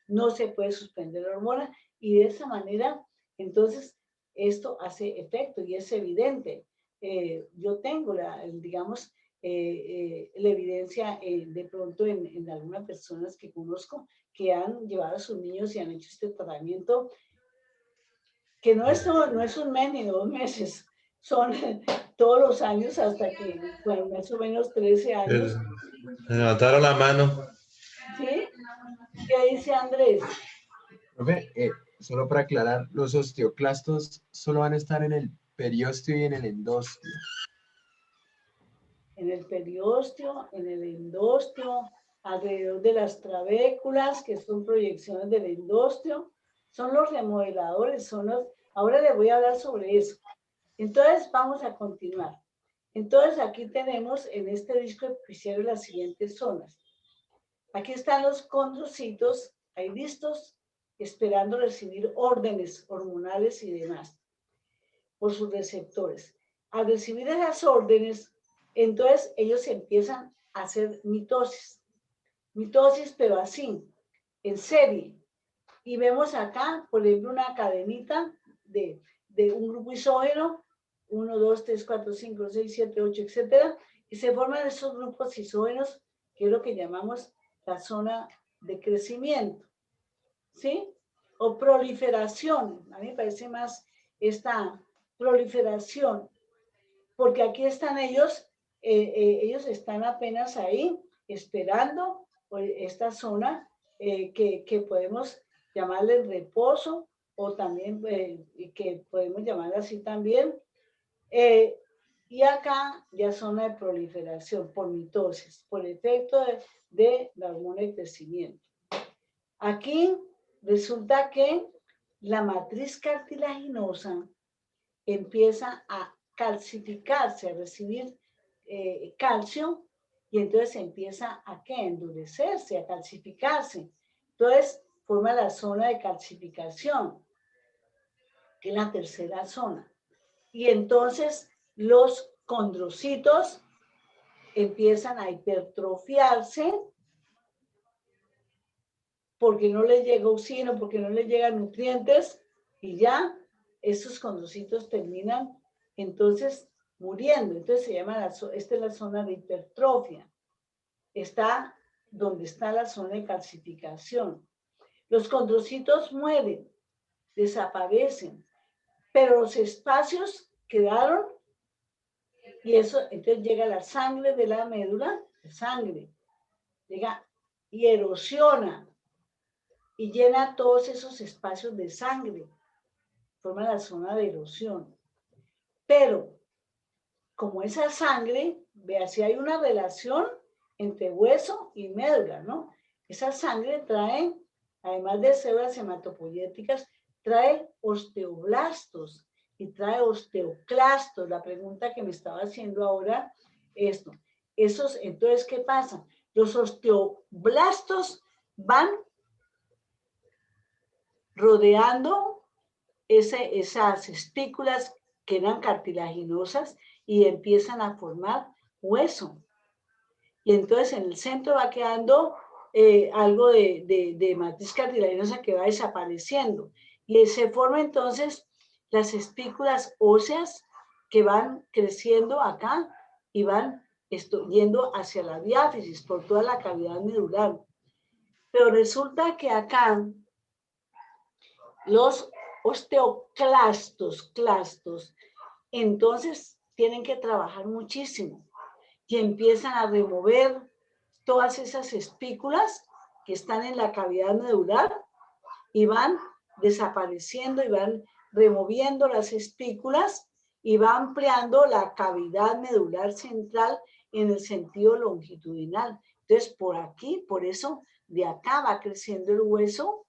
no se puede suspender la hormona, y de esa manera, entonces, esto hace efecto y es evidente. Yo tengo la evidencia de pronto en algunas personas que conozco que han llevado a sus niños y han hecho este tratamiento, que no es un mes ni 2 meses, son todos los años hasta que, bueno, más o menos 13 años. Me levantaron la mano. ¿Sí? ¿Qué dice Andrés? Profe, solo para aclarar, los osteoclastos solo van a estar en el periósteo y en el endósteo. En el periósteo, en el endósteo, alrededor de las trabéculas, que son proyecciones del endósteo, son los remodeladores, ahora les voy a hablar sobre eso. Entonces, vamos a continuar. Entonces, aquí tenemos en este disco epifisiario las siguientes zonas. Aquí están los condrocitos, ahí listos, esperando recibir órdenes hormonales y demás por sus receptores. Al recibir esas órdenes, entonces ellos empiezan a hacer mitosis, pero así, en serie. Y vemos acá, por ejemplo, una cadenita de un grupo isógeno, 1, 2, 3, 4, 5, 6, 7, 8, etcétera, y se forman esos grupos isógenos, que es lo que llamamos la zona de crecimiento, ¿sí? O proliferación. A mí me parece más esta proliferación, porque aquí están ellos están apenas ahí esperando esta zona que podemos llamarle reposo, o también que podemos llamarla así también. Y acá ya zona de proliferación por mitosis, por efecto de la hormona de crecimiento. Aquí resulta que la matriz cartilaginosa empieza a calcificarse, a recibir calcio, y entonces empieza a endurecerse, a calcificarse. Entonces forma la zona de calcificación, que es la tercera zona. Y entonces los condrocitos empiezan a hipertrofiarse porque no les llega oxígeno, porque no les llegan nutrientes, y ya esos condrocitos terminan entonces muriendo. Entonces se llama, esta es la zona de hipertrofia. Está donde está la zona de calcificación. Los condrocitos mueren, desaparecen, pero los espacios quedaron Y eso, entonces llega la sangre de la médula, sangre, llega y erosiona y llena todos esos espacios de sangre, forma la zona de erosión. Pero, como esa sangre, vea, si hay una relación entre hueso y médula, ¿no? Esa sangre trae, además de células hematopoyéticas, trae osteoblastos y trae osteoclastos. La pregunta que me estaba haciendo ahora, esto. Entonces, ¿qué pasa? Los osteoblastos van rodeando esas espículas que eran cartilaginosas y empiezan a formar hueso. Y entonces en el centro va quedando algo de matriz cartilaginosa que va desapareciendo. Y se forman entonces las espículas óseas que van creciendo acá y van yendo hacia la diáfisis por toda la cavidad medular. Pero resulta que acá los osteoclastos, entonces tienen que trabajar muchísimo y empiezan a remover todas esas espículas que están en la cavidad medular y van desapareciendo y van removiendo las espículas y va ampliando la cavidad medular central en el sentido longitudinal. Entonces, por aquí, por eso, de acá va creciendo el hueso,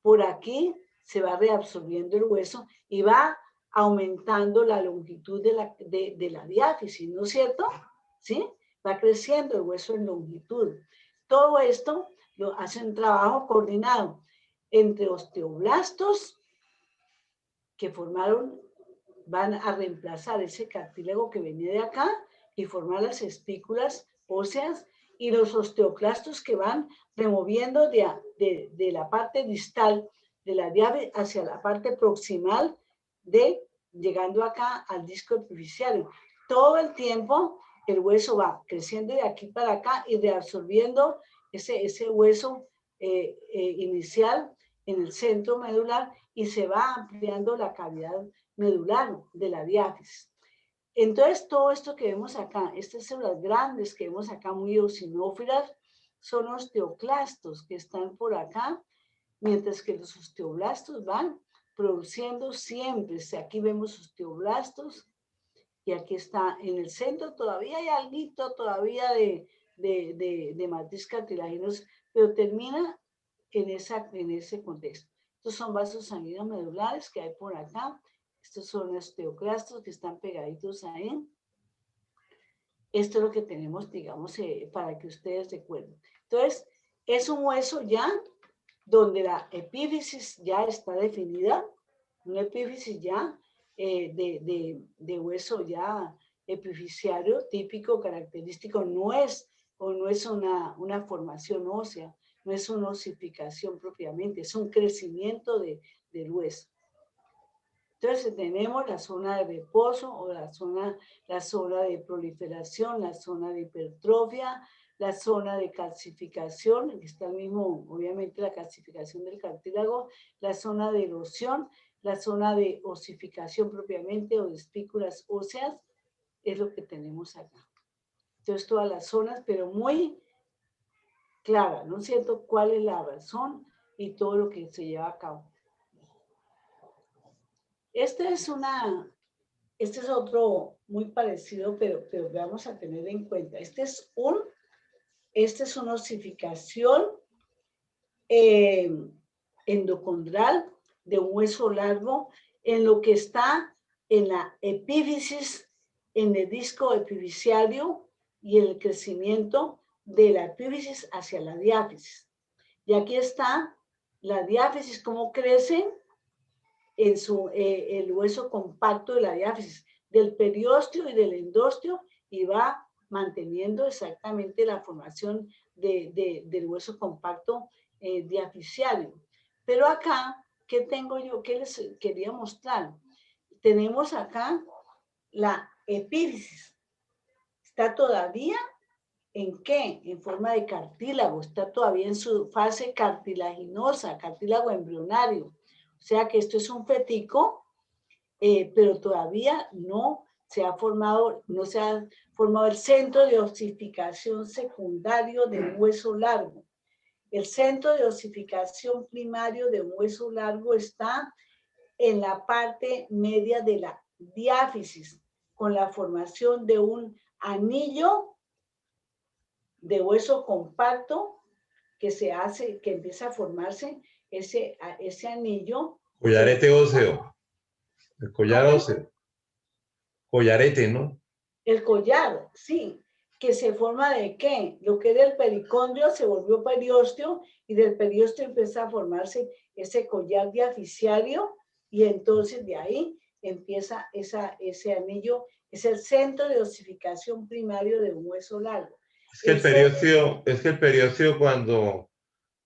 por aquí se va reabsorbiendo el hueso y va aumentando la longitud de la diáfisis, ¿no es cierto? ¿Sí? Va creciendo el hueso en longitud. Todo esto lo hace un trabajo coordinado entre osteoblastos que van a reemplazar ese cartílago que venía de acá y formar las espículas óseas y los osteoclastos que van removiendo de la parte distal de la diáfisis hacia la parte proximal llegando acá al disco epifisiario. Todo el tiempo el hueso va creciendo de aquí para acá y reabsorbiendo ese hueso inicial en el centro medular y se va ampliando la cavidad medular de la diáfisis. Entonces, todo esto que vemos acá, estas células grandes que vemos acá, muy eosinófilas, son osteoclastos que están por acá, mientras que los osteoblastos van produciendo siempre. Aquí vemos osteoblastos y aquí está en el centro, todavía hay algo todavía de matriz cartilaginosa, pero termina en ese contexto. Estos son vasos sanguíneos medulares que hay por acá. Estos son osteoclastos que están pegaditos ahí. Esto es lo que tenemos, digamos, para que ustedes recuerden. Entonces, es un hueso ya donde la epífisis ya está definida, una epífisis ya de hueso ya epifisiario típico, característico, no es una formación ósea, no es una osificación propiamente, es un crecimiento del hueso. Entonces tenemos la zona de reposo o la zona de proliferación, la zona de hipertrofia, la zona de calcificación, que está el mismo, obviamente la calcificación del cartílago, la zona de erosión, la zona de osificación propiamente o de espículas óseas, es lo que tenemos acá. Entonces todas las zonas, pero muy clara, ¿no es cierto? ¿Cuál es la razón y todo lo que se lleva a cabo? Este es otro muy parecido, pero vamos a tener en cuenta. Esta es una osificación endocondral de un hueso largo en lo que está en la epífisis, en el disco epifisiario y el crecimiento de la epífisis hacia la diáfisis. Y aquí está la diáfisis, cómo crece en el hueso compacto de la diáfisis, del periósteo y del endósteo, y va manteniendo exactamente la formación del hueso compacto diafisiario. Pero acá, ¿qué tengo yo? ¿Qué les quería mostrar? Tenemos acá la epífisis. Está todavía ¿en qué? En forma de cartílago. Está todavía en su fase cartilaginosa, cartílago embrionario. O sea que esto es un fetico, pero todavía no se ha formado, no se ha formado el centro de osificación secundario del hueso largo. El centro de osificación primario de un hueso largo está en la parte media de la diáfisis, con la formación de un anillo de hueso compacto que se hace, que empieza a formarse ese anillo. Collarete óseo. El collar ¿Cómo? óseo. Collarete, ¿no? El collar, sí, que se forma ¿de qué? Lo que era el pericondrio se volvió periósteo y del periósteo empieza a formarse ese collar diaficiario y entonces de ahí empieza ese anillo, es el centro de osificación primario de un hueso largo. Es que el periósteo cuando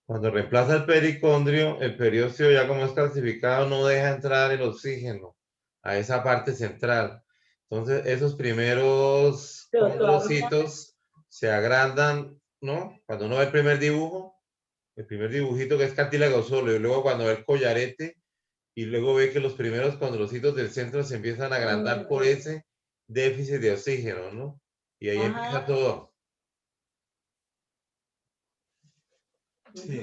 reemplaza el pericondrio, el periósteo ya como es calcificado no deja entrar el oxígeno a esa parte central. Entonces esos primeros Pero condrocitos se agrandan, ¿no? Cuando uno ve el primer dibujo, el primer dibujito que es cartílago solo, y luego cuando ve el collarete, y luego ve que los primeros condrocitos del centro se empiezan a agrandar por ese déficit de oxígeno, ¿no? Y ahí empieza todo. Sí.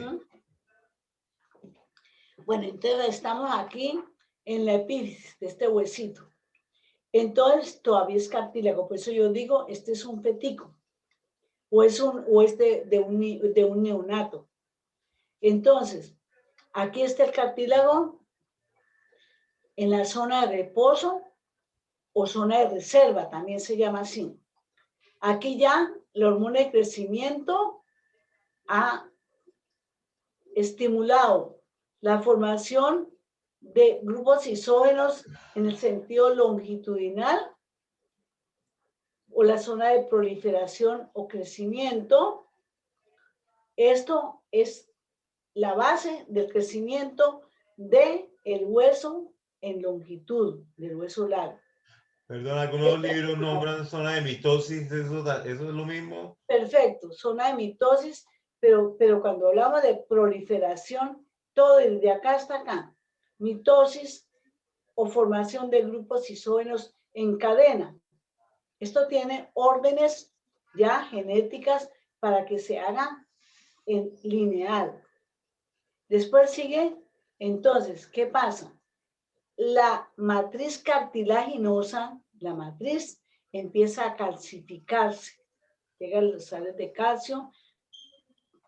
Bueno, entonces estamos aquí en la epífisis de este huesito. Entonces todavía es cartílago, por eso yo digo, este es un fetico, o es de un neonato. Entonces, aquí está el cartílago en la zona de reposo o zona de reserva, también se llama así. Aquí ya la hormona de crecimiento ha estimulado la formación de grupos isógenos en el sentido longitudinal o la zona de proliferación o crecimiento. Esto es la base del crecimiento del hueso en longitud, del hueso largo. Perdón, algunos libros nombran zona de mitosis, ¿eso es lo mismo? Perfecto, zona de mitosis, pero cuando hablamos de proliferación, todo desde acá hasta acá. Mitosis o formación de grupos isógenos en cadena. Esto tiene órdenes ya genéticas para que se haga en lineal. Después sigue, entonces, ¿qué pasa? La matriz cartilaginosa, la matriz empieza a calcificarse. Llegan los sales de calcio.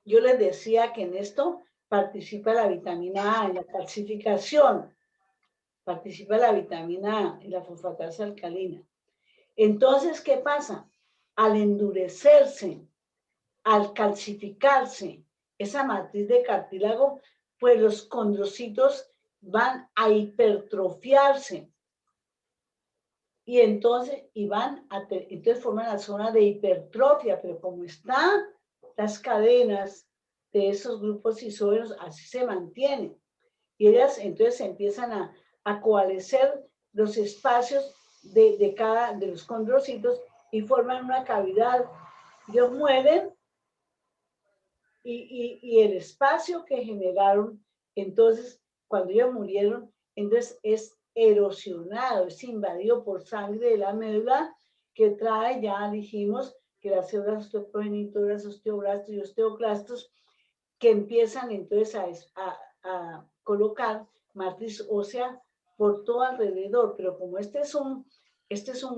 Yo les decía que en esto participa la vitamina A en la calcificación. Participa la vitamina A en la fosfatasa alcalina. Entonces, ¿qué pasa? Al endurecerse, al calcificarse esa matriz de cartílago, pues los condrocitos van a hipertrofiarse. Y entonces, entonces forman la zona de hipertrofia, pero como están las cadenas de esos grupos isógenos, así se mantienen. Y ellas entonces empiezan a coalescer los espacios de los condrocitos y forman una cavidad. Ellos mueren y el espacio que generaron, entonces, cuando ellos murieron, entonces es erosionado, es invadido por sangre de la médula que trae, ya dijimos, que las células osteoprogenitoras, osteoblastos y osteoclastos, que empiezan entonces a colocar matriz ósea por todo alrededor, pero como este es un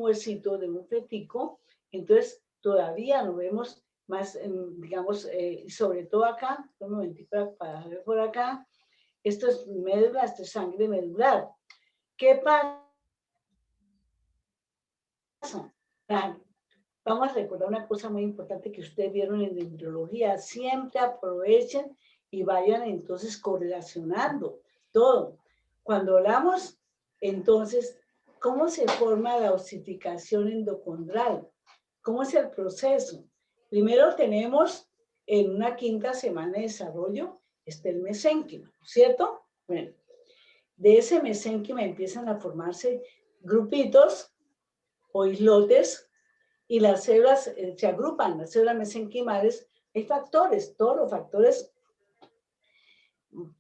huesito de un fetico, entonces todavía no vemos más, digamos, sobre todo acá, un momentito para ver por acá, esto es médula, esto es sangre medular. ¿Qué pasa? Vamos a recordar una cosa muy importante que ustedes vieron en embriología, siempre aprovechen y vayan entonces correlacionando todo. Cuando hablamos, entonces, ¿cómo se forma la osificación endocondral? ¿Cómo es el proceso? Primero tenemos en una quinta semana de desarrollo, el mesénquima, ¿cierto? Bueno, de ese mesénquima empiezan a formarse grupitos o islotes y las células se agrupan, las células mesenquimales. Hay factores, todos los factores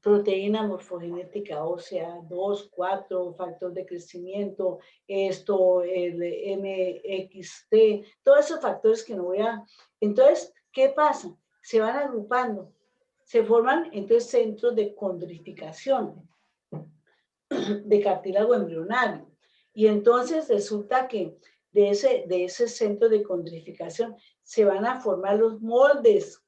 proteína morfogenética ósea, 2, 4, factor de crecimiento, esto, el MXT, todos esos factores que no voy a... Entonces, ¿qué pasa? Se van agrupando, se forman entonces centros de condrificación de cartílago embrionario. Y entonces resulta que de ese centro de condrificación se van a formar los moldes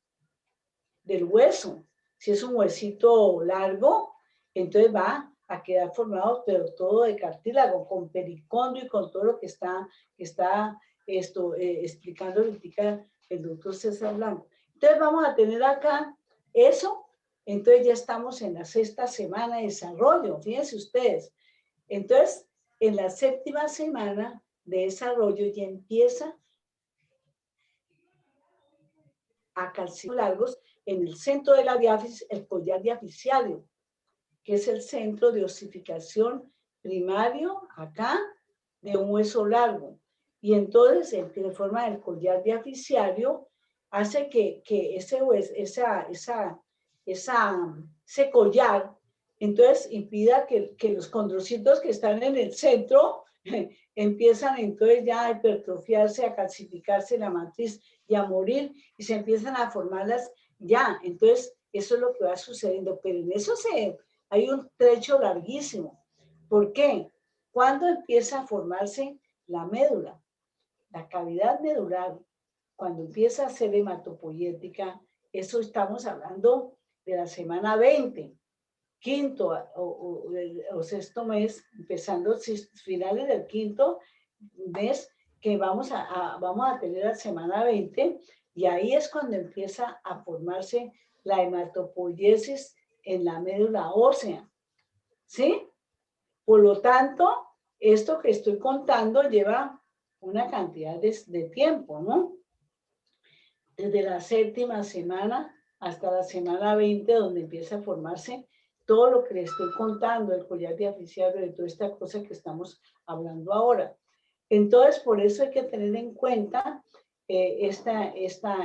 del hueso. Si es un huesito largo, entonces va a quedar formado, pero todo de cartílago, con pericondrio y con todo lo que está explicando ahorita el doctor César Blanco. Entonces vamos a tener acá eso. Entonces ya estamos en la 6ª semana de desarrollo, fíjense ustedes. Entonces, en la 7ª semana de desarrollo ya empieza a calcificar largos en el centro de la diáfisis, el collar diaficiario, que es el centro de osificación primario, acá, de un hueso largo. Y entonces, el que forma el collar diaficiario hace que ese collar, entonces, impida que los condrocitos que están en el centro empiezan entonces ya a hipertrofiarse, a calcificarse la matriz y a morir, y se empiezan a formarlas ya. Entonces, eso es lo que va sucediendo. Pero en eso hay un trecho larguísimo. ¿Por qué? ¿Cuándo empieza a formarse la médula? La cavidad medular, cuando empieza a ser hematopoyética, eso estamos hablando de la semana 20, quinto o 6º mes, empezando finales del 5º mes, que vamos a tener la semana 20, y ahí es cuando empieza a formarse la hematopoiesis en la médula ósea, ¿sí? Por lo tanto, esto que estoy contando lleva una cantidad de tiempo, ¿no? Desde la 7ª semana hasta la semana 20, donde empieza a formarse todo lo que le estoy contando, el collar diaficiario, de toda esta cosa que estamos hablando ahora. Entonces, por eso hay que tener en cuenta esta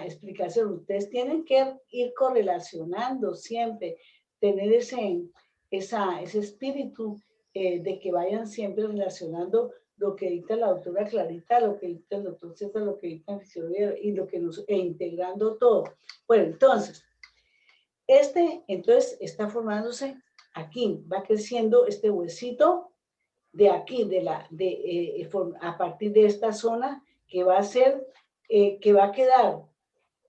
explicación. Ustedes tienen que ir correlacionando siempre, tener ese espíritu de que vayan siempre relacionando lo que dicta la doctora Clarita, lo que dicta el doctor César, lo que dicta en fisiología y lo que integrando todo. Bueno, entonces está formándose aquí, va creciendo este huesito de aquí, a partir de esta zona que va a ser, que va a quedar,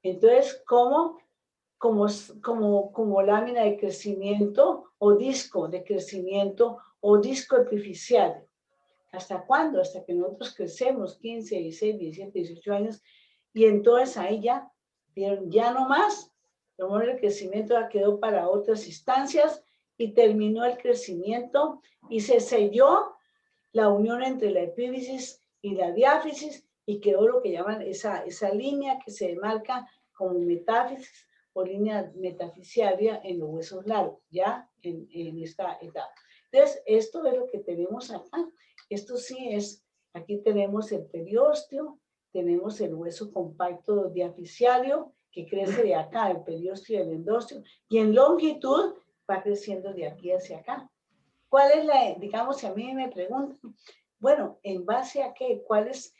entonces, como lámina de crecimiento o disco de crecimiento o disco epifisiario. ¿Hasta cuándo? Hasta que nosotros crecemos, 15, 16, 17, 18 años, y entonces ahí ya no más. El crecimiento ya quedó para otras instancias y terminó el crecimiento y se selló la unión entre la epífisis y la diáfisis y quedó lo que llaman esa línea que se demarca como metáfisis o línea metafisiaria en los huesos largos, ya en esta etapa. Entonces, esto es lo que tenemos acá. Esto sí es, aquí tenemos el periósteo, tenemos el hueso compacto diaficiario que crece de acá, el periósteo y el endósteo, y en longitud va creciendo de aquí hacia acá. ¿Cuál es digamos, si a mí me preguntan, bueno, ¿en base a qué? ¿Cuál es?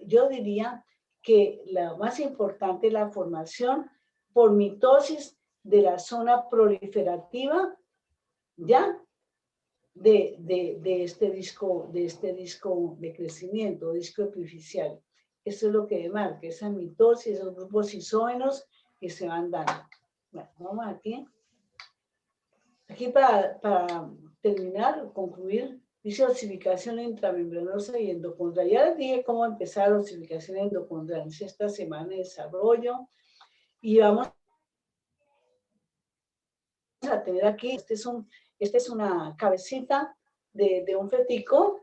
Yo diría que la más importante es la formación por mitosis de la zona proliferativa, ¿ya? De este disco de crecimiento, disco epifisial. Eso es lo que demarca, esa mitosis, esos grupos isógenos que se van dando. Bueno, vamos aquí. Aquí para terminar, concluir, dice osificación intramembranosa y endocondrial. Ya les dije cómo empezar la osificación endocondrial en esta semana de desarrollo. Y vamos a tener aquí, esta es una cabecita de un fetico.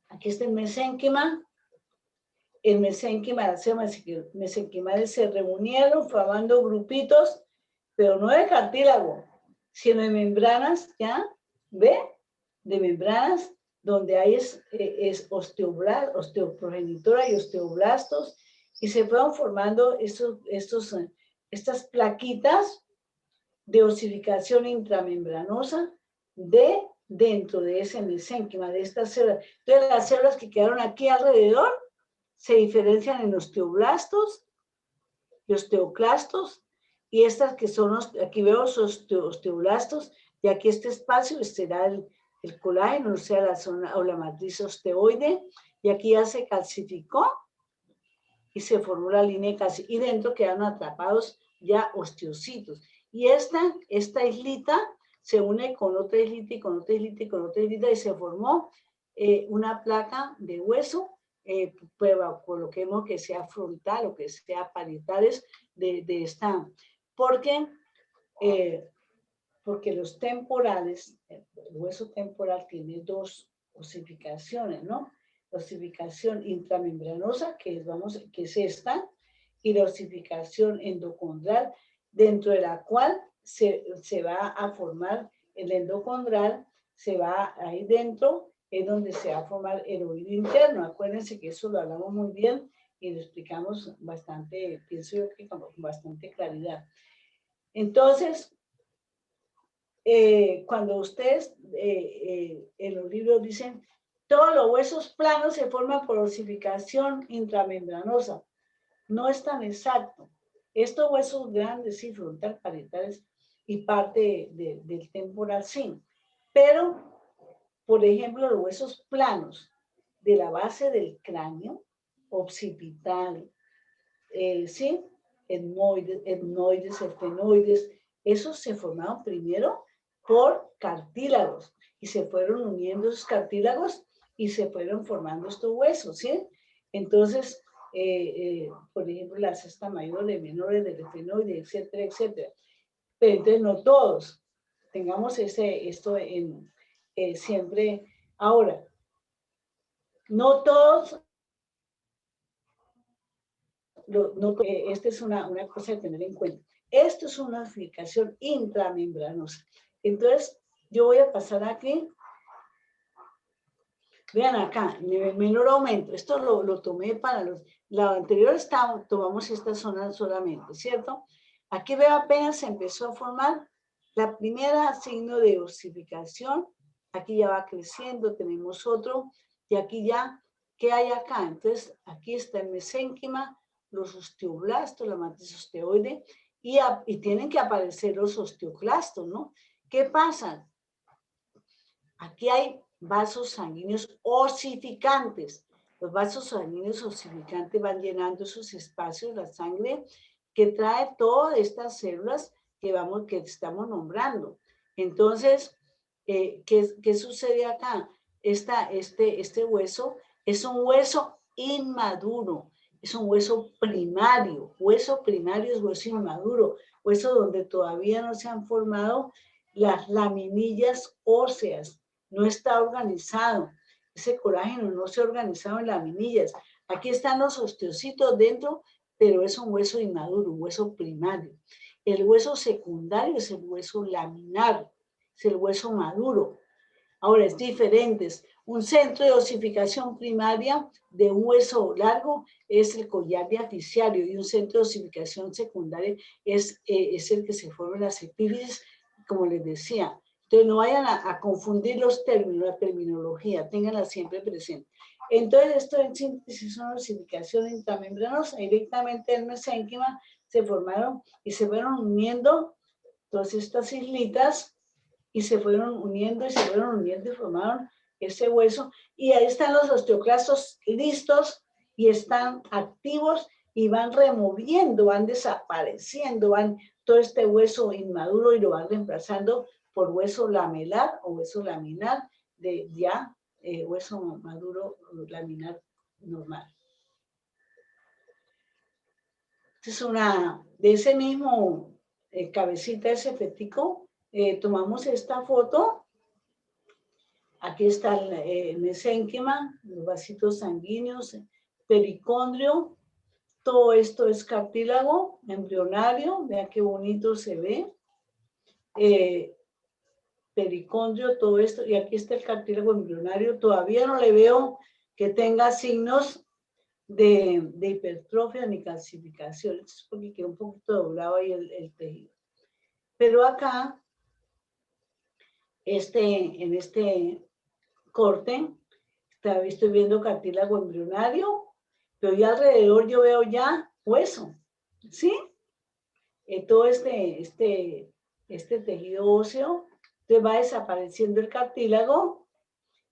Aquí está el mesénquima. El mesénquima, las células mesenquimales se reunieron formando grupitos, pero no de cartílago, sino de membranas, ¿ya? ¿Ve? De membranas donde hay osteoprogenitora y osteoblastos, y se fueron formando estas plaquitas de osificación intramembranosa dentro de ese mesénquima, de estas células. Entonces, las células que quedaron aquí alrededor se diferencian en osteoblastos y osteoclastos, y estas que son, aquí veo los osteoblastos, y aquí este espacio será el colágeno, o sea, la zona o la matriz osteoide, y aquí ya se calcificó y se formó la línea casi, y dentro quedaron atrapados ya osteocitos. Y esta islita se une con otra islita y con otra islita y con otra islita, y se formó una placa de hueso, coloquemos que sea frontal o que sea parietales de esta, porque los temporales, el hueso temporal tiene dos osificaciones, ¿no? La osificación intramembranosa, que es esta, y la osificación endocondral, dentro de la cual se va a formar el endocondral, se va ahí dentro, es donde se va a formar el oído interno. Acuérdense que eso lo hablamos muy bien y lo explicamos bastante, pienso yo que con bastante claridad. Entonces, cuando ustedes en los libros dicen, todos los huesos planos se forman por osificación intramembranosa, no es tan exacto. Estos huesos grandes, sí, frontal, parietales y parte del temporal, sí. Pero, por ejemplo, los huesos planos de la base del cráneo, occipital, ¿sí? Etmoides, estenoides, esos se formaron primero por cartílagos y se fueron uniendo esos cartílagos y se fueron formando estos huesos, ¿sí? Entonces, por ejemplo, la cesta mayor, de menores, del estenoide, etcétera, etcétera. Pero entonces no todos. Tengamos esto siempre. Ahora, no todos, esta es una cosa a tener en cuenta. Esto es una osificación intramembranosa. Entonces, yo voy a pasar aquí. Vean acá, nivel menor aumento. Esto lo tomé para la anterior, tomamos esta zona solamente, ¿cierto? Aquí veo apenas se empezó a formar la primera signo de osificación. Aquí ya va creciendo, tenemos otro. Y aquí ya, ¿qué hay acá? Entonces, aquí está el mesénquima, los osteoblastos, la matriz osteoide, y tienen que aparecer los osteoclastos, ¿no? ¿Qué pasa? Aquí hay vasos sanguíneos osificantes. Los vasos sanguíneos osificantes van llenando esos espacios, la sangre que trae todas estas células que estamos nombrando. Entonces, ¿qué sucede acá? Este hueso es un hueso inmaduro, es un hueso primario. Hueso primario es hueso inmaduro, hueso donde todavía no se han formado las laminillas óseas. No está organizado. Ese colágeno no se ha organizado en laminillas. Aquí están los osteocitos dentro, pero es un hueso inmaduro, un hueso primario. El hueso secundario es el hueso laminar, es el hueso maduro. Ahora, es diferente. Un centro de osificación primaria de un hueso largo es el collar diaficiario, y un centro de osificación secundaria es el que se forma en las epífisis, como les decía. Entonces, no vayan a confundir los términos, la terminología, ténganla siempre presente. Entonces, esto en síntesis es una osificación intramembranosa. Directamente en el mesénquima se formaron y se fueron uniendo todas estas islitas, y se fueron uniendo y formaron ese hueso. Y ahí están los osteoclastos listos y están activos y van removiendo, van desapareciendo, van todo este hueso inmaduro y lo van reemplazando por hueso lamelar o hueso laminar de ya hueso maduro laminar normal. Esta es una de ese mismo cabecita, ese fetico. Tomamos esta foto. Aquí está el mesénquima, los vasitos sanguíneos, pericondrio. Todo esto es cartílago embrionario. Vean qué bonito se ve. Pericondrio, todo esto. Y aquí está el cartílago embrionario. Todavía no le veo que tenga signos de hipertrofia ni calcificación. Es porque queda un poquito doblado ahí el tejido. Pero acá, en este corte, estoy viendo cartílago embrionario, pero ya alrededor yo veo ya hueso, ¿sí? Todo este tejido óseo, entonces va desapareciendo el cartílago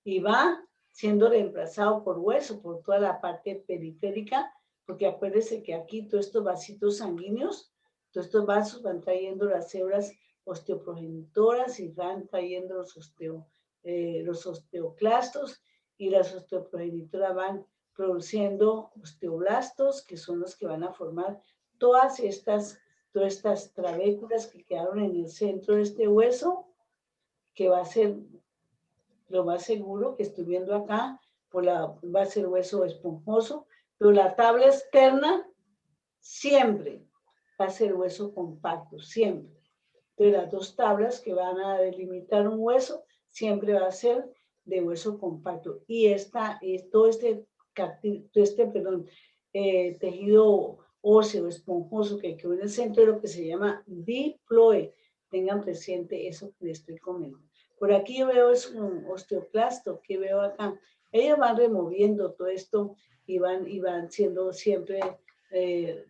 y va siendo reemplazado por hueso, por toda la parte periférica, porque acuérdense que aquí todos estos vasitos sanguíneos, todos estos vasos van trayendo las células osteoprogenitoras y van trayendo los osteoclastos, y las osteoprogenitoras van produciendo osteoblastos, que son los que van a formar todas estas trabéculas que quedaron en el centro de este hueso, que va a ser lo más seguro que estoy viendo acá, va a ser hueso esponjoso, pero la tabla externa siempre va a ser hueso compacto, siempre. Entonces las dos tablas que van a delimitar un hueso siempre va a ser de hueso compacto. Y todo este tejido óseo esponjoso que quedó en el centro de lo que se llama diploe. Tengan presente eso que les estoy comentando. Por aquí yo veo es un osteoclasto, que veo acá. Ellos van removiendo todo esto y van siendo siempre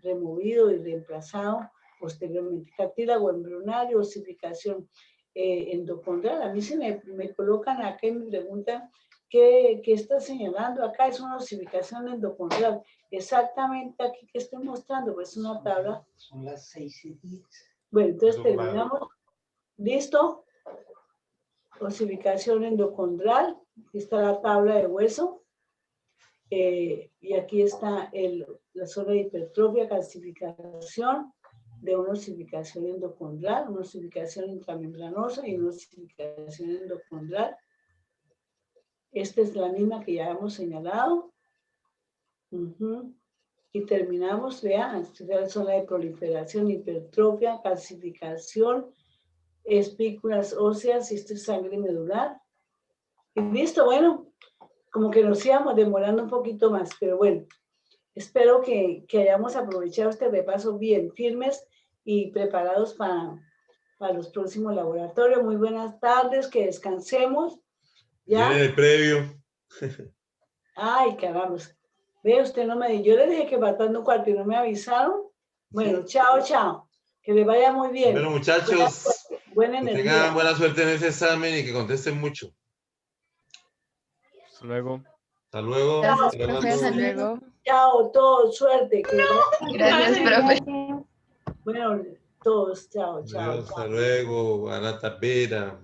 removido y reemplazado posteriormente. Cartílago embrionario, osificación endocondral. A mí se me colocan acá y me preguntan qué está señalando acá. Es una osificación endocondral. Exactamente aquí que estoy mostrando, pues una tabla. Son las 6:10. Bueno, entonces terminamos. ¿Listo? Osificación endocondral. Aquí está la tabla de hueso. Y aquí está la zona de hipertrofia, calcificación de una osificación endocondral, una osificación intramembranosa y una osificación endocondral. Esta es la misma que ya hemos señalado. Y terminamos, vean, esta es la zona de proliferación, hipertrofia, calcificación, espículas óseas, y esto es sangre medular. Y listo, bueno, como que nos íbamos demorando un poquito más, pero bueno, espero que hayamos aprovechado este repaso bien firmes y preparados para los próximos laboratorios. Muy buenas tardes, que descansemos. ¿Ya? Viene el previo. Ay, caramba. Ve, usted no me dijo, yo le dije que faltando un cuarto y no me avisaron. Bueno, Sí. chao, chao. Que les vaya muy bien. Bueno, muchachos, Buena que energía. tengan buena suerte en ese examen y que contesten mucho. Hasta luego. Hasta luego. Gracias, Hasta profe. Hasta luego. luego. Chao, todos, suerte. Gracias, profe. Bueno, todos, chao, chao. Adiós, hasta luego, Ana Tapera.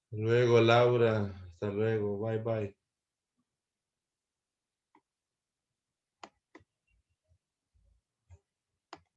Hasta luego, Laura. Hasta luego. Bye, bye.